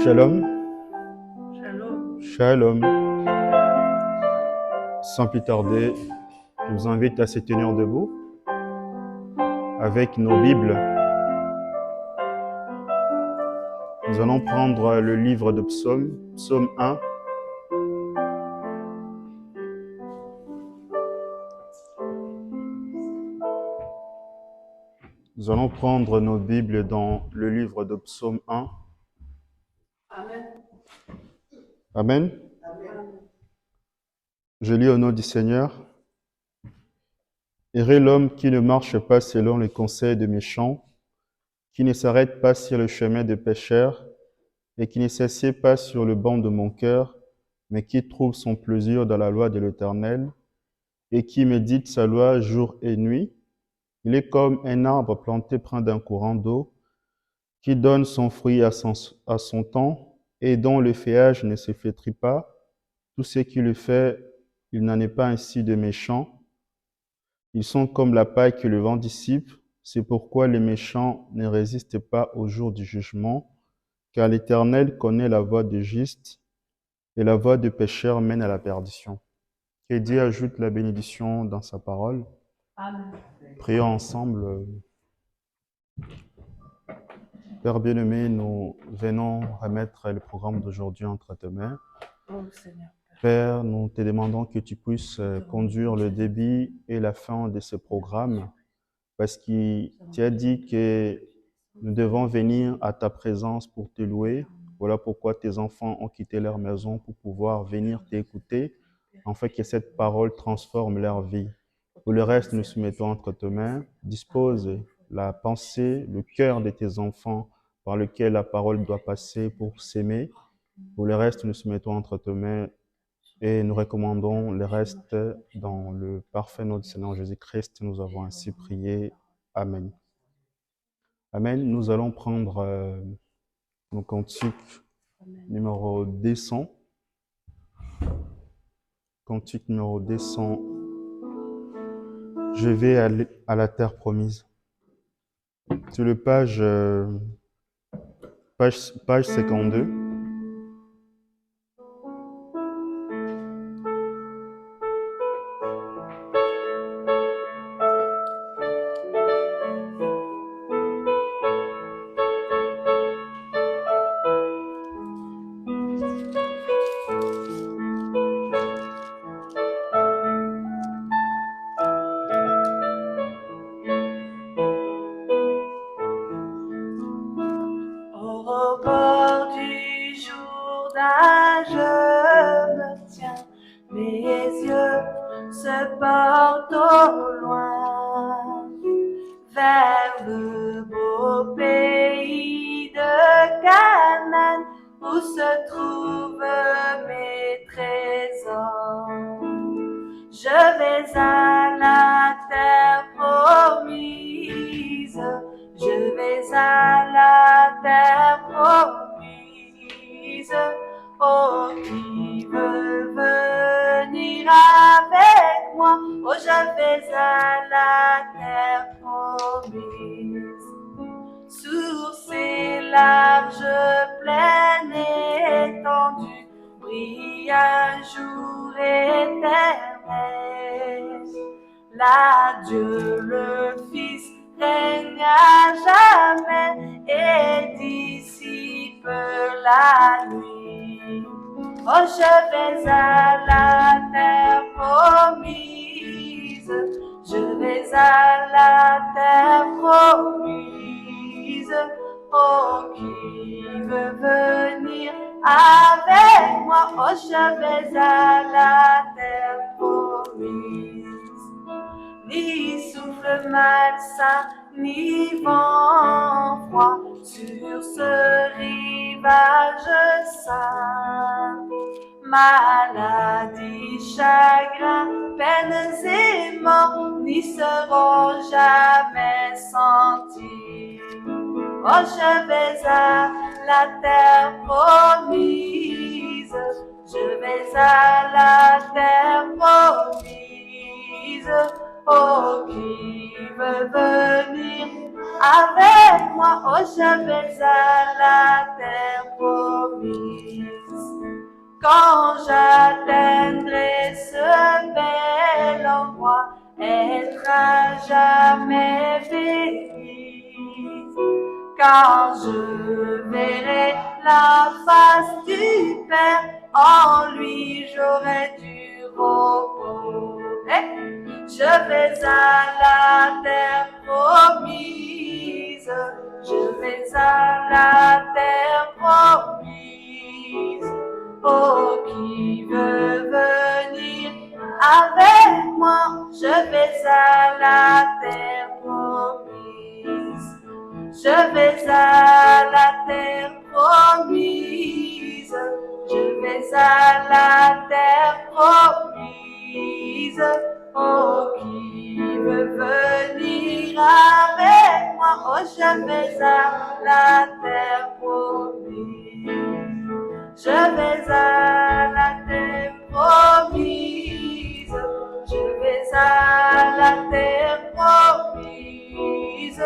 Shalom, Shalom. shalom. Sans plus tarder, je vous invite à se tenir debout avec nos Bibles. Nous allons prendre le livre de Psaume, Psaume 1. Nous allons prendre nos Bibles dans le livre de Psaume 1. Amen. Amen. Amen. Je lis au nom du Seigneur. Heureux l'homme qui ne marche pas selon les conseils des méchants, qui ne s'arrête pas sur le chemin des pécheurs, et qui ne s'assied pas sur le banc de mon cœur, mais qui trouve son plaisir dans la loi de l'Éternel, et qui médite sa loi jour et nuit. Il est comme un arbre planté près d'un courant d'eau, qui donne son fruit à son temps, et dont le feuillage ne se flétrit pas. Tout ce qui le fait, il n'en est pas ainsi de méchant. Ils sont comme la paille que le vent dissipe. C'est pourquoi les méchants ne résistent pas au jour du jugement, car l'Éternel connaît la voie du juste, et la voie du pécheur mène à la perdition. Que Dieu ajoute la bénédiction dans sa parole. Amen. Prions ensemble. Père bien-aimé, nous venons remettre le programme d'aujourd'hui entre tes mains. Oh Seigneur. Père, nous te demandons que tu puisses conduire le début et la fin de ce programme, parce que tu as dit que nous devons venir à ta présence pour te louer. Voilà pourquoi tes enfants ont quitté leur maison pour pouvoir venir t'écouter, afin que cette parole transforme leur vie. Pour le reste, nous soumettons entre tes mains. Dispose la pensée, le cœur de tes enfants par lequel la parole doit passer pour s'aimer. Pour le reste, nous soumettons entre tes mains et nous recommandons le reste dans le parfait nom du Seigneur Jésus-Christ. Nous avons ainsi prié. Amen. Amen. Nous allons prendre nos cantiques numéro 200. Cantique numéro 200. Je vais aller à la terre promise. Sur le page 52. Au bord du Jourdain, je me tiens, mes yeux se portent au loin, vers le beau pays de Canaan, où se trouvent mes trésors. Je vais à la terre promise, je vais à la terre promise. Oh, qui veut venir avec moi? Oh, je vais à la terre promise. Sur ces larges plaines étendues brille un jour éternel. Là, Dieu le Fils règne à jamais et dissipe la nuit. Oh, je vais à la terre promise, je vais à la terre promise. Oh, qui veut venir avec moi? Oh, je vais à la terre promise. Ni souffle malsain, ni vent froid sur ce rivage saint. Maladie, chagrin, peines et mort n'y seront jamais sentis. Oh, je vais à la terre promise, je vais à la terre promise. Oh, qui veut venir avec moi? Oh, je vais à la terre promise. promise. Quand j'atteindrai ce bel endroit, être à jamais béni. Car je verrai la face du Père, en lui j'aurai du repos. Je vais à la terre promise, je vais à la terre promise. Oh, qui veut venir avec moi, je vais à la terre promise. Je vais à la terre promise, je vais à la terre promise. Oh, qui veut venir avec moi, oh, je vais à la terre promise. Je vais à la terre promise, je vais à la terre promise.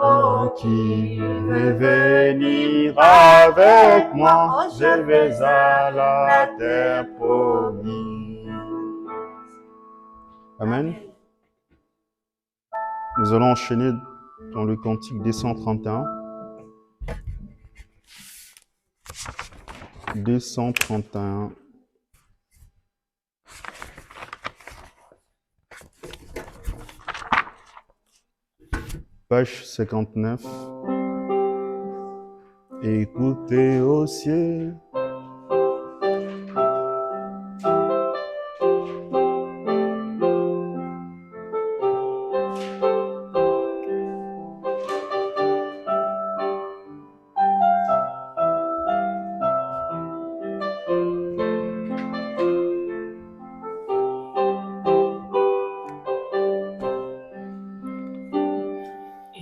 Oh, qui veut venir avec moi, je vais à la terre promise. Amen. Nous allons enchaîner dans le cantique des 131. 231. Page 59. Écoutez au ciel.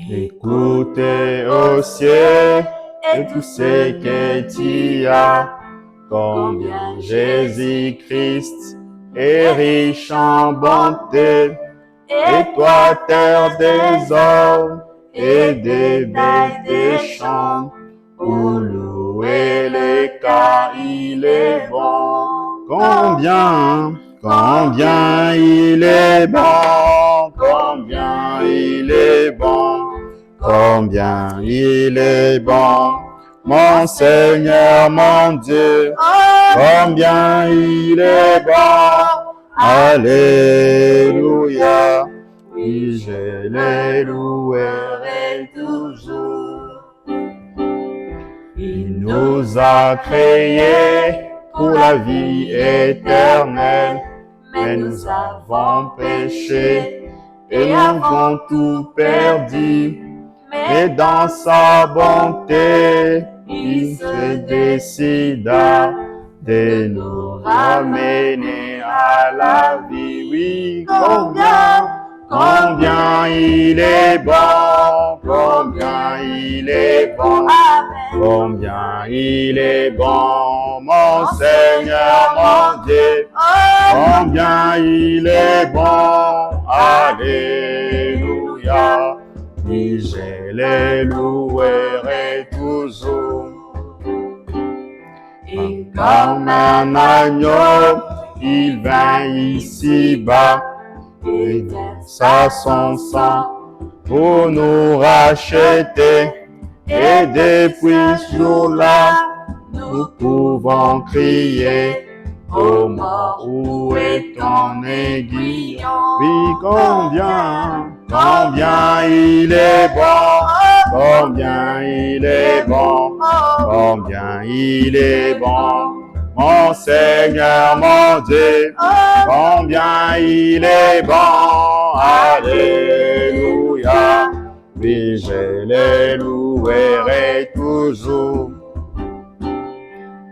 Écoutez au ciel et tout ce qu'il y a, combien Jésus-Christ est riche en bonté, et toi terre des hommes et des bêtes des champs, où louer-le car il est bon. Combien il est bon, combien il est bon. Combien il est bon, mon Seigneur, mon Dieu, combien il est bon, alléluia, oui, je les louerai toujours. Il nous a créés pour la vie éternelle, mais nous avons péché et avons tout perdu. Et dans sa bonté, il se décida de nous ramener à la vie. Oui, combien il est bon, combien il est bon, combien il est bon, mon Seigneur, mon Dieu, combien il est bon, alléluia. Et je les louerai toujours. Et comme un agneau, il vint ici-bas et versa son sang pour nous racheter. Et depuis ce jour-là, nous pouvons crier, ô mort, où est ton aiguillon? Oui, combien il est bon, combien il est bon, combien il est bon, mon Seigneur, mon Dieu, combien il est bon, alléluia, oui, je les louerai toujours.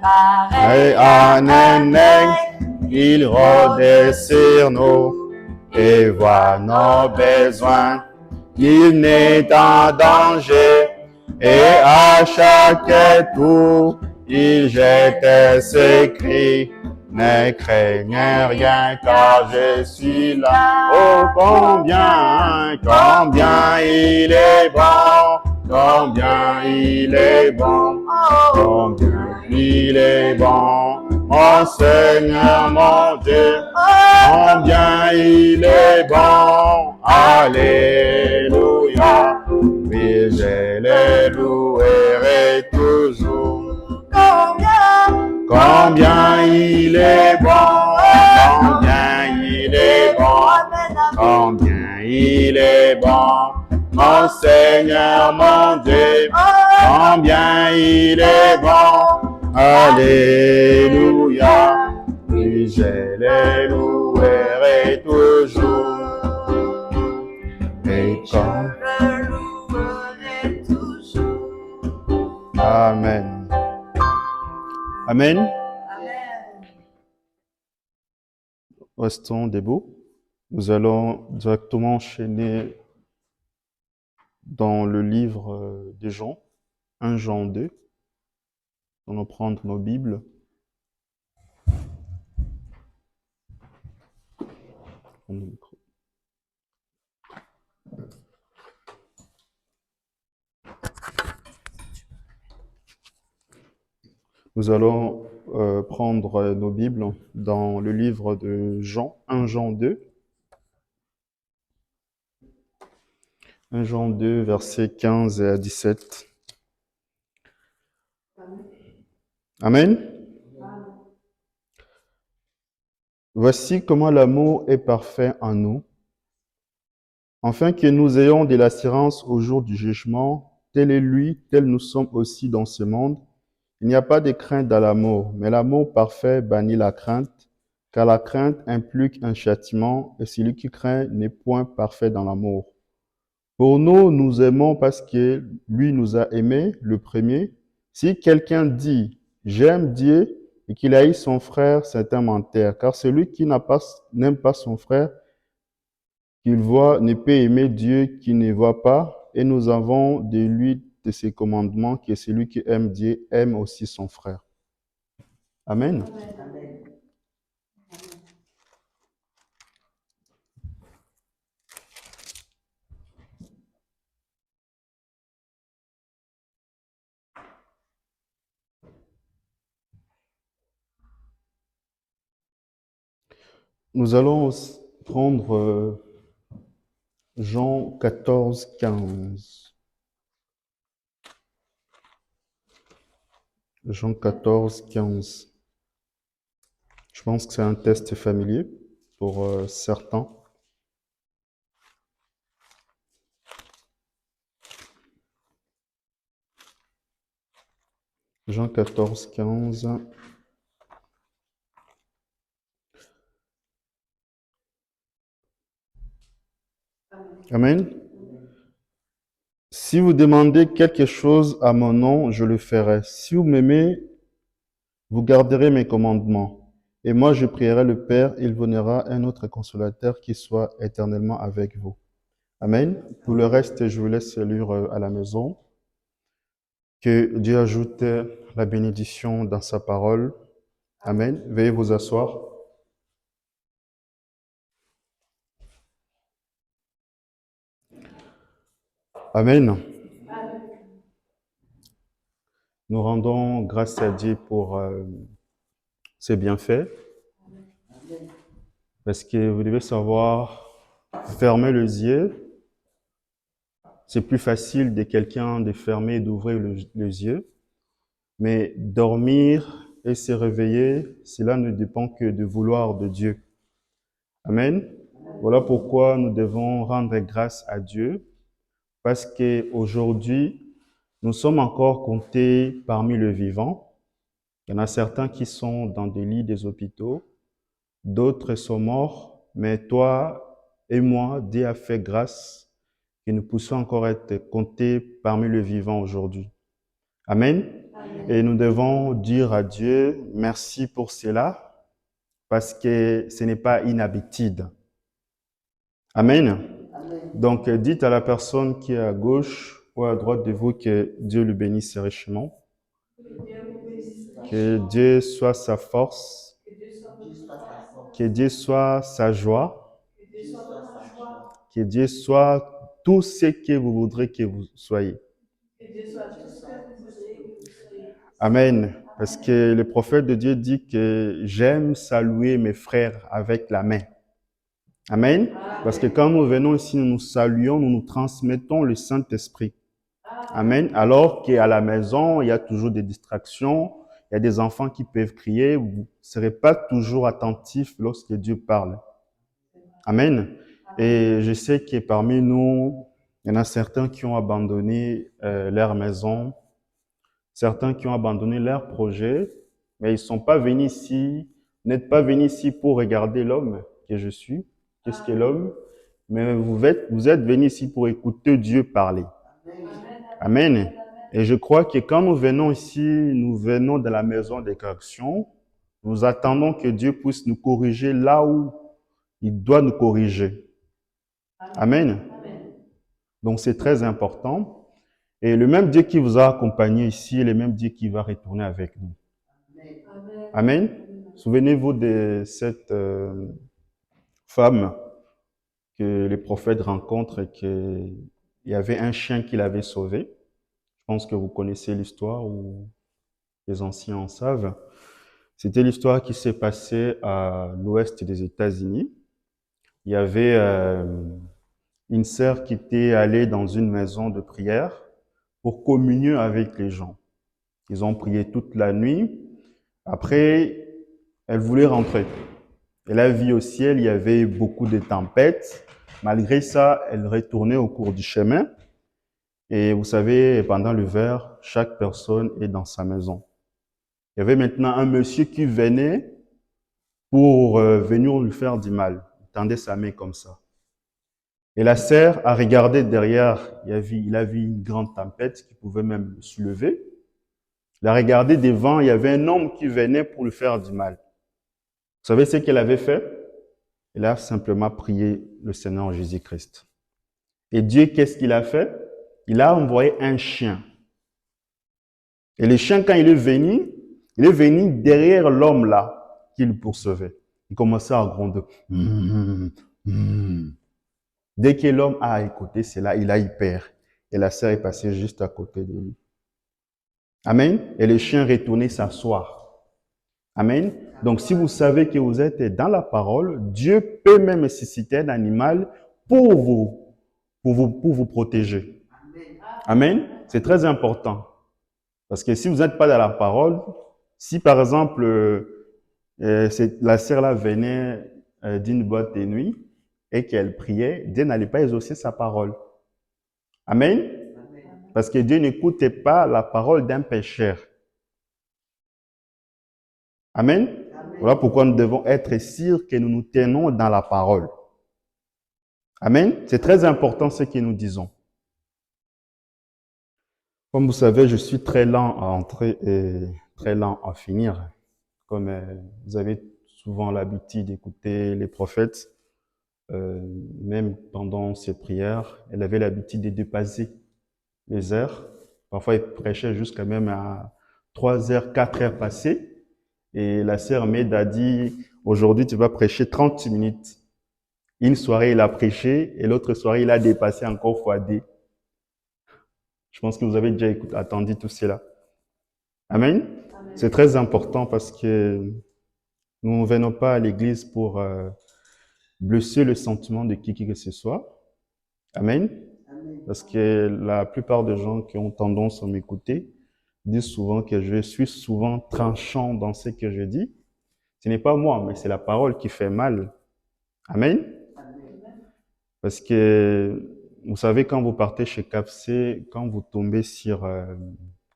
Pareil à un aigle, il rôde sur nous et voit nos besoins. Il n'est en danger et à chaque tour, il jette ses cris. Ne craignez rien car je suis là. Oh, combien il est bon, combien il est bon, Combien il est bon, mon Seigneur, mon Dieu. Combien il est bon, alléluia. Oui, je les louerai toujours. Combien il est bon, combien il est bon, combien il est bon, mon Seigneur, mon Dieu. Combien il est bon, alléluia. Oui, je les louerai toujours. Et quand... Amen. Amen. Restons debout. Nous allons directement enchaîner dans le livre de Jean, 1 Jean 2. Nous allons prendre nos Bibles. Nous allons prendre nos Bibles dans le livre de Jean, 1 Jean 2. 1 Jean 2, versets 15 à 17. Amen. Voici comment l'amour est parfait en nous, afin que nous ayons de l'assurance au jour du jugement. Tel est lui, tel nous sommes aussi dans ce monde. Il n'y a pas de crainte dans l'amour, mais l'amour parfait bannit la crainte, car la crainte implique un châtiment, et celui qui craint n'est point parfait dans l'amour. Pour nous, nous aimons parce que lui nous a aimés, le premier. Si quelqu'un dit « j'aime Dieu » et qu'il haït son frère, c'est un menteur, car celui qui n'aime pas son frère qu'il voit ne peut aimer Dieu qu'il ne voit pas, et nous avons de lui de ses commandements que celui qui aime Dieu aime aussi son frère. Amen. Amen. Nous allons prendre Jean 14, 15. Jean 14, 15. Je pense que c'est un test familier pour certains. Jean 14, 15. Amen. Si vous demandez quelque chose à mon nom, je le ferai. Si vous m'aimez, vous garderez mes commandements. Et moi, je prierai le Père, il vous donnera un autre consolateur qui soit éternellement avec vous. Amen. Pour le reste, je vous laisse lire à la maison. Que Dieu ajoute la bénédiction dans sa parole. Amen. Veuillez vous asseoir. Amen. Nous rendons grâce à Dieu pour ses bienfaits. Parce que vous devez savoir, fermer les yeux, c'est plus facile de quelqu'un de fermer et d'ouvrir les yeux. Mais dormir et se réveiller, cela ne dépend que du vouloir de Dieu. Amen. Voilà pourquoi nous devons rendre grâce à Dieu. Parce qu'aujourd'hui, nous sommes encore comptés parmi les vivants. Il y en a certains qui sont dans des lits des hôpitaux, d'autres sont morts, mais toi et moi, Dieu a fait grâce que nous puissions encore être comptés parmi les vivants aujourd'hui. Amen. Amen. Et nous devons dire à Dieu merci pour cela, parce que ce n'est pas inhabitude. Amen. Amen. Donc, dites à la personne qui est à gauche ou à droite de vous que Dieu le bénisse richement. Que Dieu soit sa force. Que Dieu soit sa joie. Que Dieu soit tout ce que vous voudrez que vous soyez. Amen. Parce que le prophète de Dieu dit que j'aime saluer mes frères avec la main. Amen. Parce que quand nous venons ici, nous nous saluons, nous nous transmettons le Saint-Esprit. Amen. Alors qu'à la maison, il y a toujours des distractions, il y a des enfants qui peuvent crier, vous ne serez pas toujours attentif lorsque Dieu parle. Amen. Et je sais que parmi nous, il y en a certains qui ont abandonné leur maison, certains qui ont abandonné leur projet, mais ils ne sont pas venus ici, n'êtes pas venus ici pour regarder l'homme que je suis. Qu'est-ce qu'est l'homme? Mais vous êtes venus ici pour écouter Dieu parler. Amen. Et je crois que quand nous venons ici, nous venons de la maison des corrections, nous attendons que Dieu puisse nous corriger là où il doit nous corriger. Amen. Donc c'est très important. Et le même Dieu qui vous a accompagné ici est le même Dieu qui va retourner avec nous. Amen. Souvenez-vous de cette femme que les prophètes rencontrent et qu'il y avait un chien qui l'avait sauvée. Je pense que vous connaissez l'histoire ou les anciens en savent. C'était l'histoire qui s'est passée à l'ouest des États-Unis. Il y avait une sœur qui était allée dans une maison de prière pour communier avec les gens. Ils ont prié toute la nuit. Après, elle voulait rentrer. Elle a vu au ciel, il y avait beaucoup de tempêtes. Malgré ça, elle retournait au cours du chemin. Et vous savez, pendant l'hiver, chaque personne est dans sa maison. Il y avait maintenant un monsieur qui venait pour venir lui faire du mal. Il tendait sa main comme ça. Et la sœur a regardé derrière, il a vu une grande tempête qui pouvait même le soulever. Il a regardé devant, il y avait un homme qui venait pour lui faire du mal. Vous savez ce qu'elle avait fait? Elle a simplement prié le Seigneur Jésus-Christ. Et Dieu, qu'est-ce qu'il a fait? Il a envoyé un chien. Et le chien, quand il est venu derrière l'homme là, qui le poursuivait. Il commençait à gronder. Dès que l'homme a écouté cela, il a eu peur. Et la sœur est passée juste à côté de lui. Amen. Et le chien retournait s'asseoir. Amen. Donc, si vous savez que vous êtes dans la parole, Dieu peut même susciter un animal pour vous protéger. Amen. C'est très important. Parce que si vous n'êtes pas dans la parole, si par exemple, la sœur là venait d'une boîte de nuit et qu'elle priait, Dieu n'allait pas exaucer sa parole. Amen. Parce que Dieu n'écoutait pas la parole d'un pécheur. Amen. Voilà pourquoi nous devons être sûrs que nous nous tenons dans la parole. Amen. C'est très important ce que nous disons. Comme vous savez, je suis très lent à entrer et très lent à finir. Comme vous avez souvent l'habitude d'écouter les prophètes, même pendant ces prières, elle avait l'habitude de dépasser les heures. Parfois, elle prêchait jusqu'à même à 3 heures, 4 heures passées. Et la sœur Med a dit, aujourd'hui, tu vas prêcher 30 minutes. Une soirée, il a prêché et l'autre soirée, il a dépassé encore fois 2. Je pense que vous avez déjà attendu tout cela. Amen. C'est très important parce que nous ne venons pas à l'église pour blesser le sentiment de qui que ce soit. Amen. Parce que la plupart des gens qui ont tendance à m'écouter disent souvent que je suis souvent tranchant dans ce que je dis. Ce n'est pas moi, mais c'est la parole qui fait mal. Amen. Parce que, vous savez, quand vous partez chez KFC, quand vous tombez sur,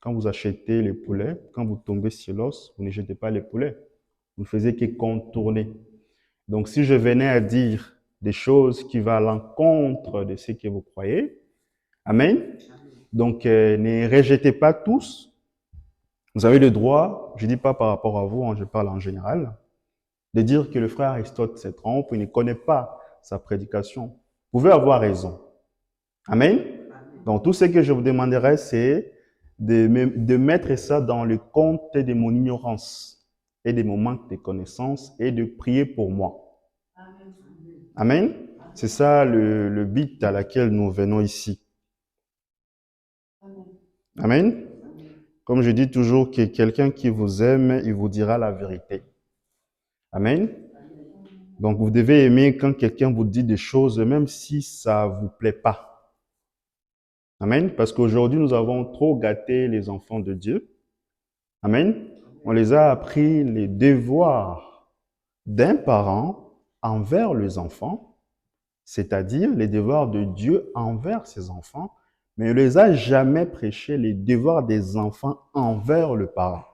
quand vous achetez les poulets, quand vous tombez sur l'os, vous ne jetez pas les poulets. Vous ne faisiez que contourner. Donc, si je venais à dire des choses qui vont à l'encontre de ce que vous croyez, amen. Donc, ne rejetez pas tous. Vous avez le droit, je ne dis pas par rapport à vous, hein, je parle en général, de dire que le frère Aristote se trompe, il ne connaît pas sa prédication. Vous pouvez avoir raison. Amen. Donc, tout ce que je vous demanderai, c'est de mettre ça dans le compte de mon ignorance et de mon manque de connaissances et de prier pour moi. Amen. C'est ça le but à laquelle nous venons ici. Amen. Comme je dis toujours, que quelqu'un qui vous aime, il vous dira la vérité. Amen. Donc, vous devez aimer quand quelqu'un vous dit des choses, même si ça ne vous plaît pas. Amen. Parce qu'aujourd'hui, nous avons trop gâté les enfants de Dieu. Amen. On les a appris les devoirs d'un parent envers les enfants, c'est-à-dire les devoirs de Dieu envers ses enfants, mais on ne les a jamais prêché les devoirs des enfants envers le parent.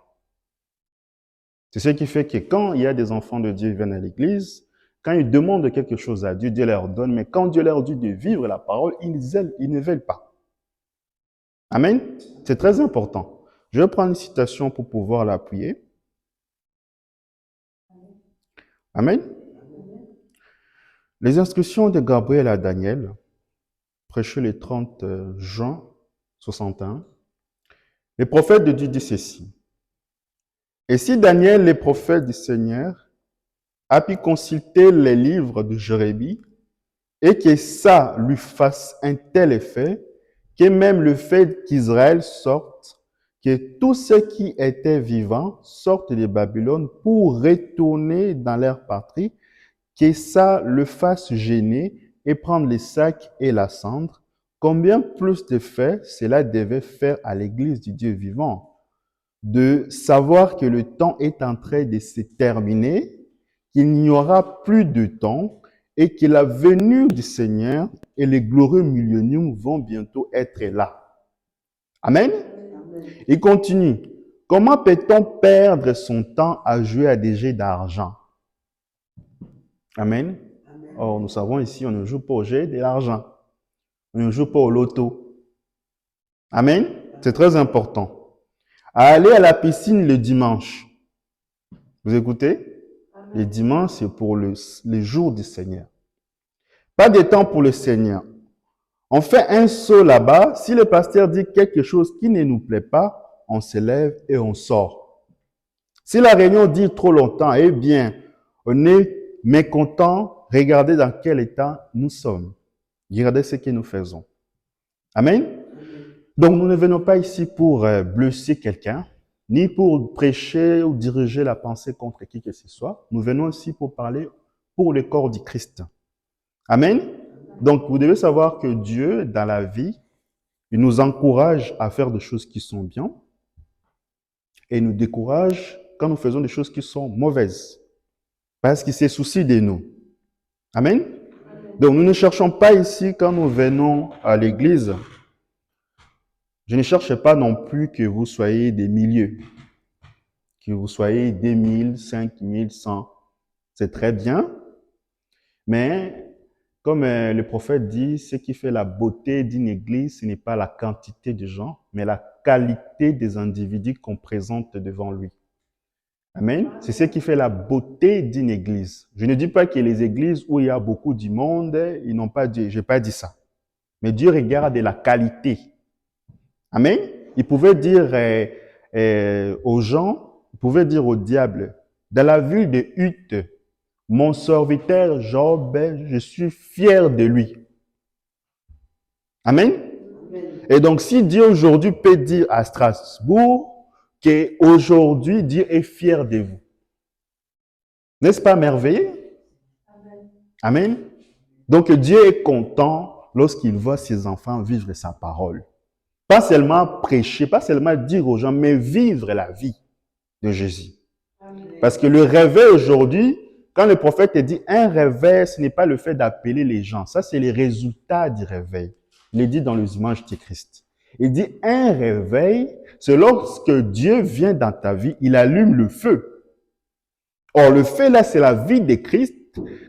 C'est ce qui fait que quand il y a des enfants de Dieu qui viennent à l'église, quand ils demandent quelque chose à Dieu, Dieu leur donne, mais quand Dieu leur dit de vivre la parole, ils ne veulent pas. Amen. C'est très important. Je vais prendre une citation pour pouvoir l'appuyer. Amen. Les instructions de Gabriel à Daniel, prêchées le 30 juin 61. Les prophètes de Dieu disent ceci. Et si Daniel, les prophètes du Seigneur, a pu consulter les livres de Jérémie et que ça lui fasse un tel effet, que même le fait qu'Israël sorte, que tous ceux qui étaient vivants sortent de Babylone pour retourner dans leur patrie, que ça le fasse gêner et prendre les sacs et la cendre, combien plus de fait cela devait faire à l'Église du Dieu vivant, de savoir que le temps est en train de se terminer, qu'il n'y aura plus de temps et que la venue du Seigneur et les glorieux milléniums vont bientôt être là. Amen. Il continue. Comment peut-on perdre son temps à jouer à des jeux d'argent? Amen. Or, nous savons ici, on ne joue pas au jeu de l'argent. On ne joue pas au loto. Amen. C'est très important. À aller à la piscine le dimanche. Vous écoutez? Le dimanche, c'est pour les jours du Seigneur. Pas de temps pour le Seigneur. On fait un saut là-bas. Si le pasteur dit quelque chose qui ne nous plaît pas, on se lève et on sort. Si la réunion dure trop longtemps, eh bien, on est mécontent. Regardez dans quel état nous sommes. Regardez ce que nous faisons. Amen. Donc, nous ne venons pas ici pour blesser quelqu'un, ni pour prêcher ou diriger la pensée contre qui que ce soit. Nous venons ici pour parler pour le corps du Christ. Amen. Donc, vous devez savoir que Dieu, dans la vie, il nous encourage à faire des choses qui sont bien et il nous décourage quand nous faisons des choses qui sont mauvaises. Parce qu'il se soucie de nous. Amen. Donc, nous ne cherchons pas ici, quand nous venons à l'église, je ne cherche pas non plus que vous soyez des milliers, que vous soyez 2000, 5000, 100. C'est très bien, mais comme le prophète dit, ce qui fait la beauté d'une église, ce n'est pas la quantité de gens, mais la qualité des individus qu'on présente devant lui. Amen. C'est ce qui fait la beauté d'une église. Je ne dis pas que les églises où il y a beaucoup du monde, ils n'ont pas Dieu. Je n'ai pas dit ça. Mais Dieu regarde la qualité. Amen. Il pouvait dire aux gens, il pouvait dire au diable, dans la ville de Hutte, mon serviteur Job, je suis fier de lui. Amen. Et donc, si Dieu aujourd'hui peut dire à Strasbourg qu'aujourd'hui Dieu est fier de vous, n'est-ce pas merveilleux? Amen. Donc, Dieu est content lorsqu'il voit ses enfants vivre sa parole. Pas seulement prêcher, pas seulement dire aux gens, mais vivre la vie de Jésus. Amen. Parce que le réveil aujourd'hui, quand le prophète dit un réveil, ce n'est pas le fait d'appeler les gens. Ça, c'est les résultats du réveil. Il est dit dans les images de Christ. Il dit un réveil, c'est lorsque Dieu vient dans ta vie, il allume le feu. Or, le feu là, c'est la vie de Christ.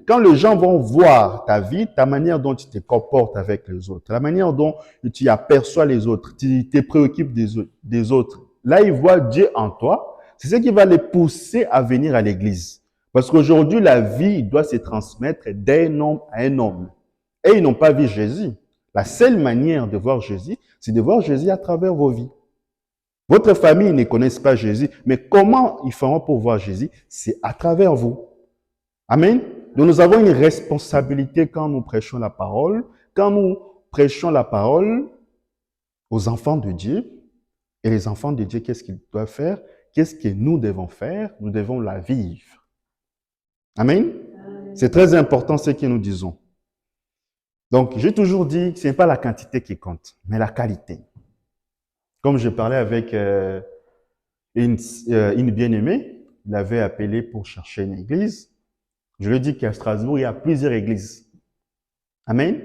Quand les gens vont voir ta vie, ta manière dont tu te comportes avec les autres, la manière dont tu aperçois les autres, tu te préoccupes des autres, là, ils voient Dieu en toi. C'est ce qui va les pousser à venir à l'église. Parce qu'aujourd'hui, la vie doit se transmettre d'un homme à un homme. Et ils n'ont pas vu Jésus. La seule manière de voir Jésus, c'est de voir Jésus à travers vos vies. Votre famille ne connaît pas Jésus, mais comment ils feront pour voir Jésus? C'est à travers vous. Amen. Donc nous avons une responsabilité quand nous prêchons la parole. Quand nous prêchons la parole aux enfants de Dieu, Et les enfants de Dieu, qu'est-ce qu'ils doivent faire? Qu'est-ce que nous devons faire? Nous devons la vivre. Amen? C'est très important ce que nous disons. Donc, j'ai toujours dit que ce n'est pas la quantité qui compte, mais la qualité. Comme je parlais avec une bien-aimée, il avait appelé pour chercher une église. Je lui ai dit qu'à Strasbourg, il y a plusieurs églises. Amen.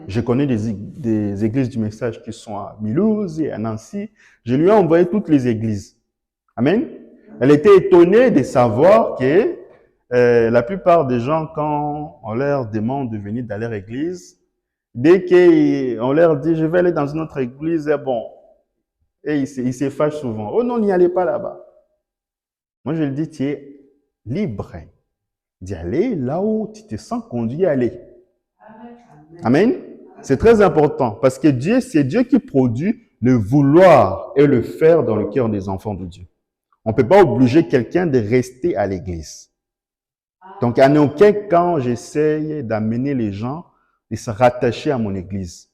Je connais des églises du message qui sont à Mulhouse et à Nancy. Je lui ai envoyé toutes les églises. Amen. Elle était étonnée de savoir que la plupart des gens, quand on leur demande de venir dans leur église, dès qu'on leur dit « je vais aller dans une autre église », bon, et ils se fâchent souvent. « Oh non, n'y allez pas là-bas ». Moi, je lui dis « tu es libre d'y aller là où tu te sens conduit à aller ». Amen. C'est très important parce que Dieu, c'est Dieu qui produit le vouloir et le faire dans le cœur des enfants de Dieu. On ne peut pas obliger quelqu'un de rester à l'église. Donc, en aucun cas, j'essaye d'amener les gens de se rattacher à mon église.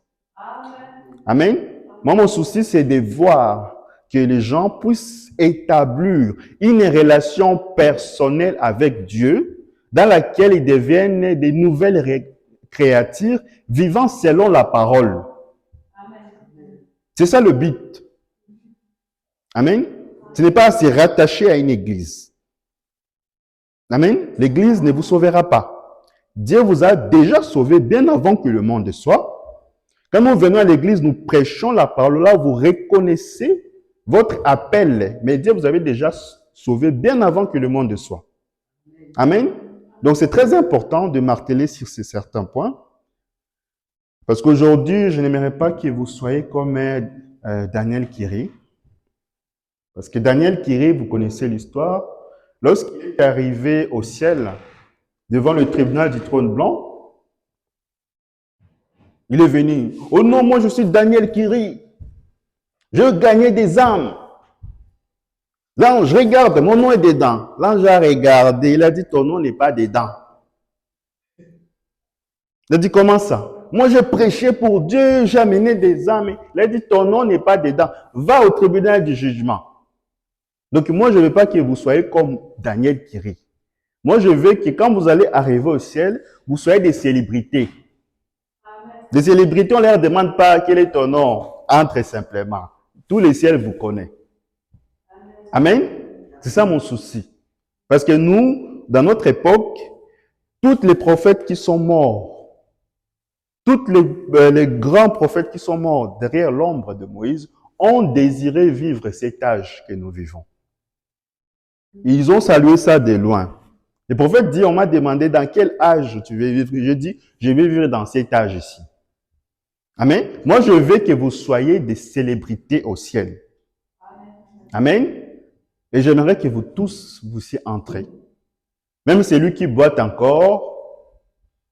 Amen. Moi, mon souci, c'est de voir que les gens puissent établir une relation personnelle avec Dieu dans laquelle ils deviennent des nouvelles créatures vivant selon la parole. C'est ça le but. Amen. Ce n'est pas à se rattacher à une église. Amen. L'église ne vous sauvera pas. Dieu vous a déjà sauvé bien avant que le monde soit. Quand nous venons à l'église, nous prêchons la parole là, vous reconnaissez votre appel. Mais Dieu vous avait déjà sauvé bien avant que le monde soit. Amen. Donc c'est très important de marteler sur ces certains points. Parce qu'aujourd'hui, je n'aimerais pas que vous soyez comme Daniel Kiri. Parce que Daniel Kiri, vous connaissez l'histoire, lorsqu'il est arrivé au ciel, devant le tribunal du trône blanc, il est venu. « Oh non, moi je suis Daniel Kiri. Je gagnais des âmes. » L'ange regarde, mon nom est dedans. L'ange a regardé, il a dit, ton nom n'est pas dedans. Il a dit, comment ça? Moi, j'ai prêché pour Dieu, j'ai amené des âmes. Il a dit, ton nom n'est pas dedans. Va au tribunal du jugement. Donc, moi, je ne veux pas que vous soyez comme Daniel Kiri. Moi, je veux que quand vous allez arriver au ciel, vous soyez des célébrités. Des célébrités, on ne leur demande pas quel est ton nom. Entre simplement. Tous les ciels vous connaissent. Amen. C'est ça mon souci. Parce que nous, dans notre époque, tous les prophètes qui sont morts, tous les grands prophètes qui sont morts derrière l'ombre de Moïse ont désiré vivre cet âge que nous vivons. Ils ont salué ça de loin. Le prophète dit, on m'a demandé dans quel âge tu veux vivre. Je dis, je vais vivre dans cet âge ici. Amen. Moi, je veux que vous soyez des célébrités au ciel. Amen. Et j'aimerais que vous tous vous y entrez. Même celui qui boite encore,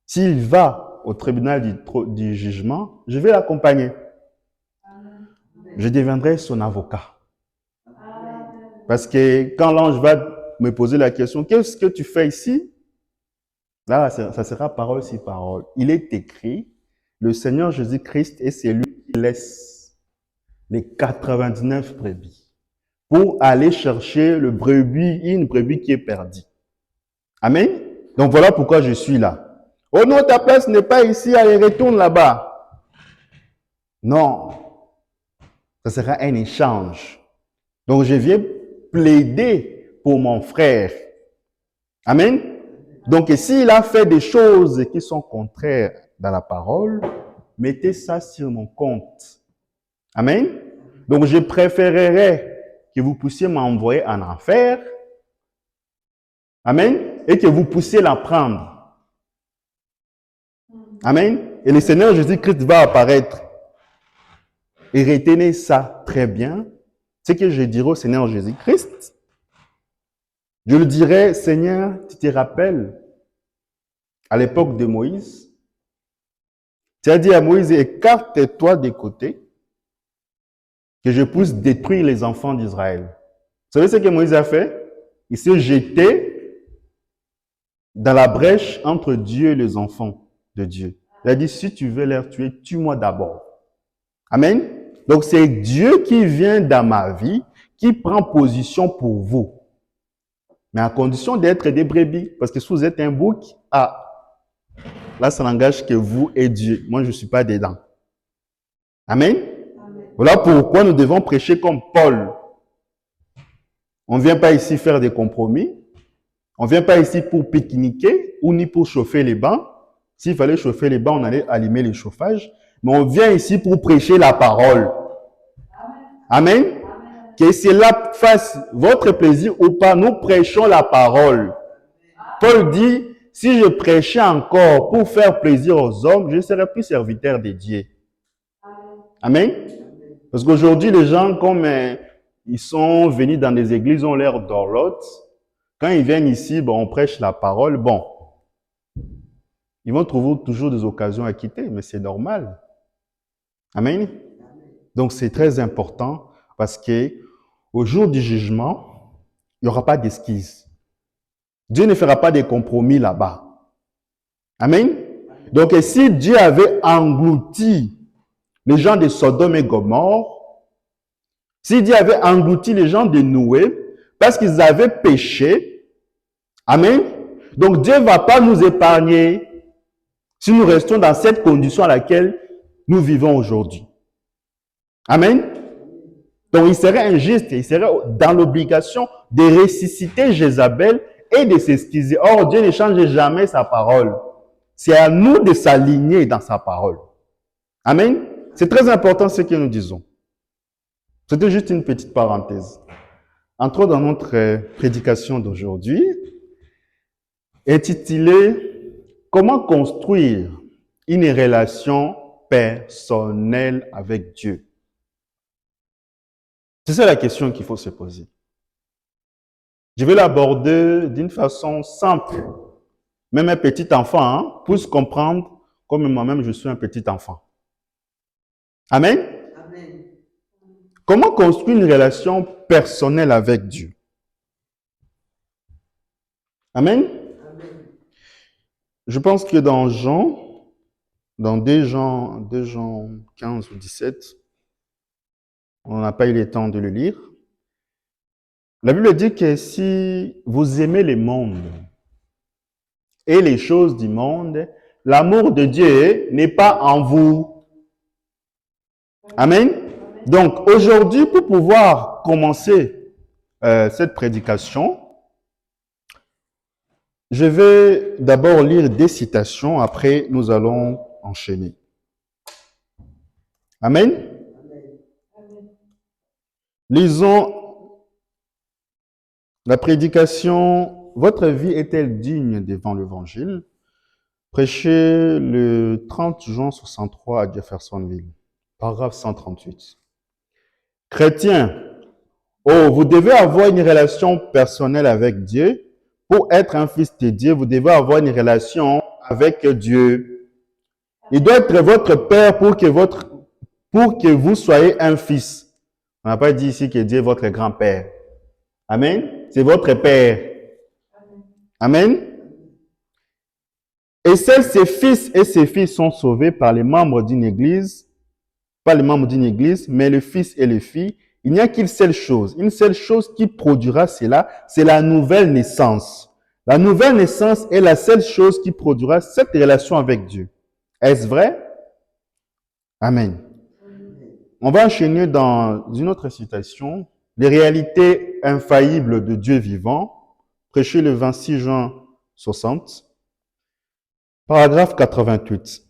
s'il va au tribunal du jugement, je vais l'accompagner. Je deviendrai son avocat. Parce que quand l'ange va me poser la question, qu'est-ce que tu fais ici? Là, ça sera parole sur parole. Il est écrit, le Seigneur Jésus-Christ est celui qui laisse les 99 brebis pour aller chercher une brebis qui est perdue. Amen. Donc voilà pourquoi je suis là. Oh non, ta place n'est pas ici, allez, retourne là-bas. Non. Ça sera un échange. Donc je viens plaider pour mon frère. Amen. Donc s'il a fait des choses qui sont contraires dans la parole, mettez ça sur mon compte. Amen. Donc je préférerais que vous puissiez m'envoyer en enfer. Amen. Et que vous puissiez l'apprendre. Amen. Et le Seigneur Jésus-Christ va apparaître. Et retenez ça très bien. Ce que je dirai au Seigneur Jésus-Christ, je lui dirai, Seigneur, tu te rappelles, à l'époque de Moïse, tu as dit à Moïse, écarte-toi des côtés, que je puisse détruire les enfants d'Israël. Vous savez ce que Moïse a fait? Il s'est jeté dans la brèche entre Dieu et les enfants de Dieu. Il a dit, si tu veux les tuer, tue-moi d'abord. Amen. Donc, c'est Dieu qui vient dans ma vie, qui prend position pour vous. Mais à condition d'être des brebis. Parce que si vous êtes un bouc, là, ça n'engage que vous et Dieu. Moi, je ne suis pas dedans. Amen. Voilà pourquoi nous devons prêcher comme Paul. On ne vient pas ici faire des compromis. On ne vient pas ici pour pique-niquer ou ni pour chauffer les bancs. S'il fallait chauffer les bancs, on allait allumer les chauffages. Mais on vient ici pour prêcher la parole. Amen. Que cela fasse votre plaisir ou pas, nous prêchons la parole. Paul dit, si je prêchais encore pour faire plaisir aux hommes, je ne serais plus serviteur de Dieu. Amen. Parce qu'aujourd'hui, les gens, comme ils sont venus dans des églises, ont l'air d'orlotes. Quand ils viennent ici, on prêche la parole. Ils vont trouver toujours des occasions à quitter, mais c'est normal. Amen. Donc, c'est très important parce que au jour du jugement, il n'y aura pas d'esquisse. Dieu ne fera pas de compromis là-bas. Amen. Donc, si Dieu avait englouti les gens de Sodome et Gomorrhe, si Dieu avait englouti les gens de Noé, parce qu'ils avaient péché, amen. Donc, Dieu ne va pas nous épargner si nous restons dans cette condition à laquelle nous vivons aujourd'hui. Amen. Donc, il serait injuste, il serait dans l'obligation de ressusciter Jézabel et de s'excuser. Or, Dieu ne change jamais sa parole. C'est à nous de s'aligner dans sa parole. Amen. C'est très important ce que nous disons. C'était juste une petite parenthèse. Entrons dans notre prédication d'aujourd'hui, intitulée « Comment construire une relation personnelle avec Dieu ?» C'est ça la question qu'il faut se poser. Je vais l'aborder d'une façon simple. Même un petit enfant puisse comprendre comme moi-même je suis un petit enfant. Amen. Amen. Comment construire une relation personnelle avec Dieu? Amen. Amen. Je pense que dans 2 Jean 15 ou 17, on n'a pas eu le temps de le lire. La Bible dit que si vous aimez le monde et les choses du monde, l'amour de Dieu n'est pas en vous. Amen. Donc aujourd'hui, pour pouvoir commencer cette prédication, je vais d'abord lire des citations, après nous allons enchaîner. Amen. Lisons la prédication. Votre vie est-elle digne devant l'Évangile? Prêché le 30 juin 63 à Jeffersonville. Paragraphe 138. Chrétien, vous devez avoir une relation personnelle avec Dieu. Pour être un fils de Dieu, vous devez avoir une relation avec Dieu. Il doit être votre Père pour que vous soyez un fils. On n'a pas dit ici que Dieu est votre grand-père. Amen. C'est votre Père. Amen. Et seuls ses fils et ses filles sont sauvés par les membres d'une église. Pas les membres d'une église, mais le fils et les filles. Il n'y a qu'une seule chose qui produira cela, c'est la nouvelle naissance. La nouvelle naissance est la seule chose qui produira cette relation avec Dieu. Est-ce vrai? Amen. On va enchaîner dans une autre citation. Les réalités infaillibles de Dieu vivant, prêché le 26 juin 60, paragraphe 88.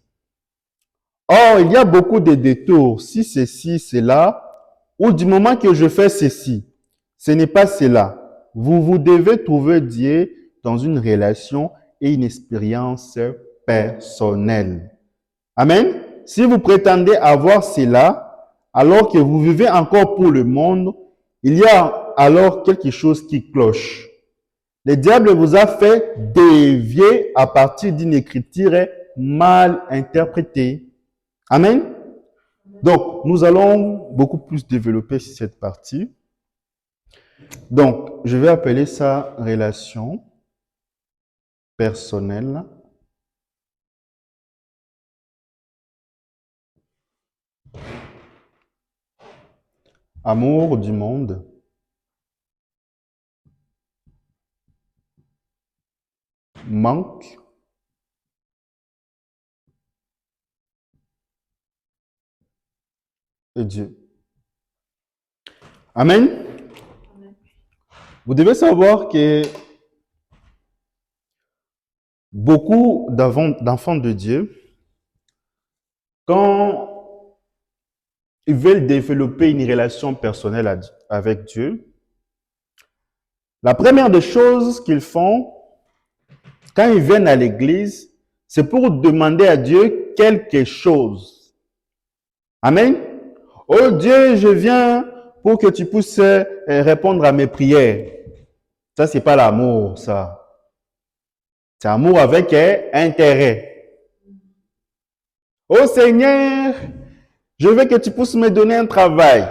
Or, il y a beaucoup de détours, si ceci, cela, ou du moment que je fais ceci, ce n'est pas cela. Vous devez trouver Dieu dans une relation et une expérience personnelle. Amen. Si vous prétendez avoir cela, alors que vous vivez encore pour le monde, il y a alors quelque chose qui cloche. Le diable vous a fait dévier à partir d'une écriture mal interprétée. Amen. Donc, nous allons beaucoup plus développer cette partie. Donc, je vais appeler ça relation personnelle Amour du monde. Manque de Dieu. Amen. Vous devez savoir que beaucoup d'enfants de Dieu, quand ils veulent développer une relation personnelle avec Dieu, la première des choses qu'ils font quand ils viennent à l'église, c'est pour demander à Dieu quelque chose. Amen. Oh Dieu, je viens pour que tu puisses répondre à mes prières. Ça, c'est pas l'amour, ça. C'est amour avec intérêt. Oh Seigneur, je veux que tu puisses me donner un travail.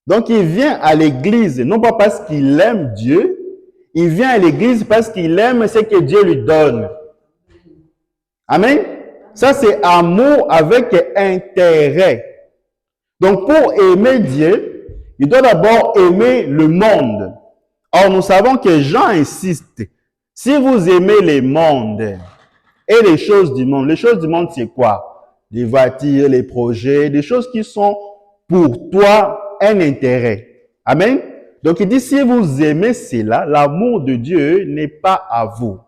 Donc, il vient à l'église, non pas parce qu'il aime Dieu, il vient à l'église parce qu'il aime ce que Dieu lui donne. Amen. Ça, c'est amour avec intérêt. Donc, pour aimer Dieu, il doit d'abord aimer le monde. Or, nous savons que Jean insiste. Si vous aimez le monde et les choses du monde c'est quoi? Les voitures, les projets, des choses qui sont pour toi un intérêt. Amen. Donc, il dit, si vous aimez cela, l'amour de Dieu n'est pas à vous.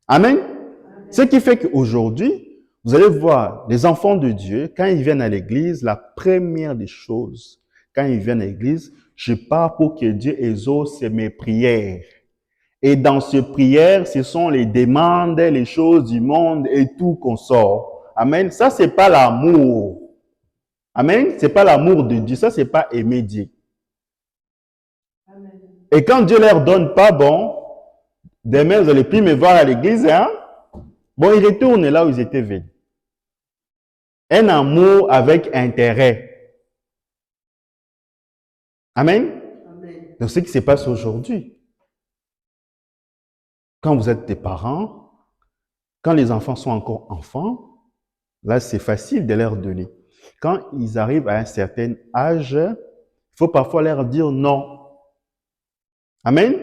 Amen. Ce qui fait qu'aujourd'hui, vous allez voir les enfants de Dieu, quand ils viennent à l'église, la première des choses, quand ils viennent à l'église, je pars pour que Dieu exauce mes prières. Et dans ces prières, ce sont les demandes, les choses du monde et tout qu'on sort. Amen. Ça, c'est pas l'amour. Amen. C'est pas l'amour de Dieu. Ça, c'est pas aimer Dieu. Amen. Et quand Dieu leur donne pas, bon, demain, vous allez plus me voir à l'église, hein? Bon, ils retournent là où ils étaient venus. Un amour avec intérêt. Amen. Amen. Donc, ce qui se passe aujourd'hui, quand vous êtes des parents, quand les enfants sont encore enfants, là, c'est facile de leur donner. Quand ils arrivent à un certain âge, il faut parfois leur dire non. Amen.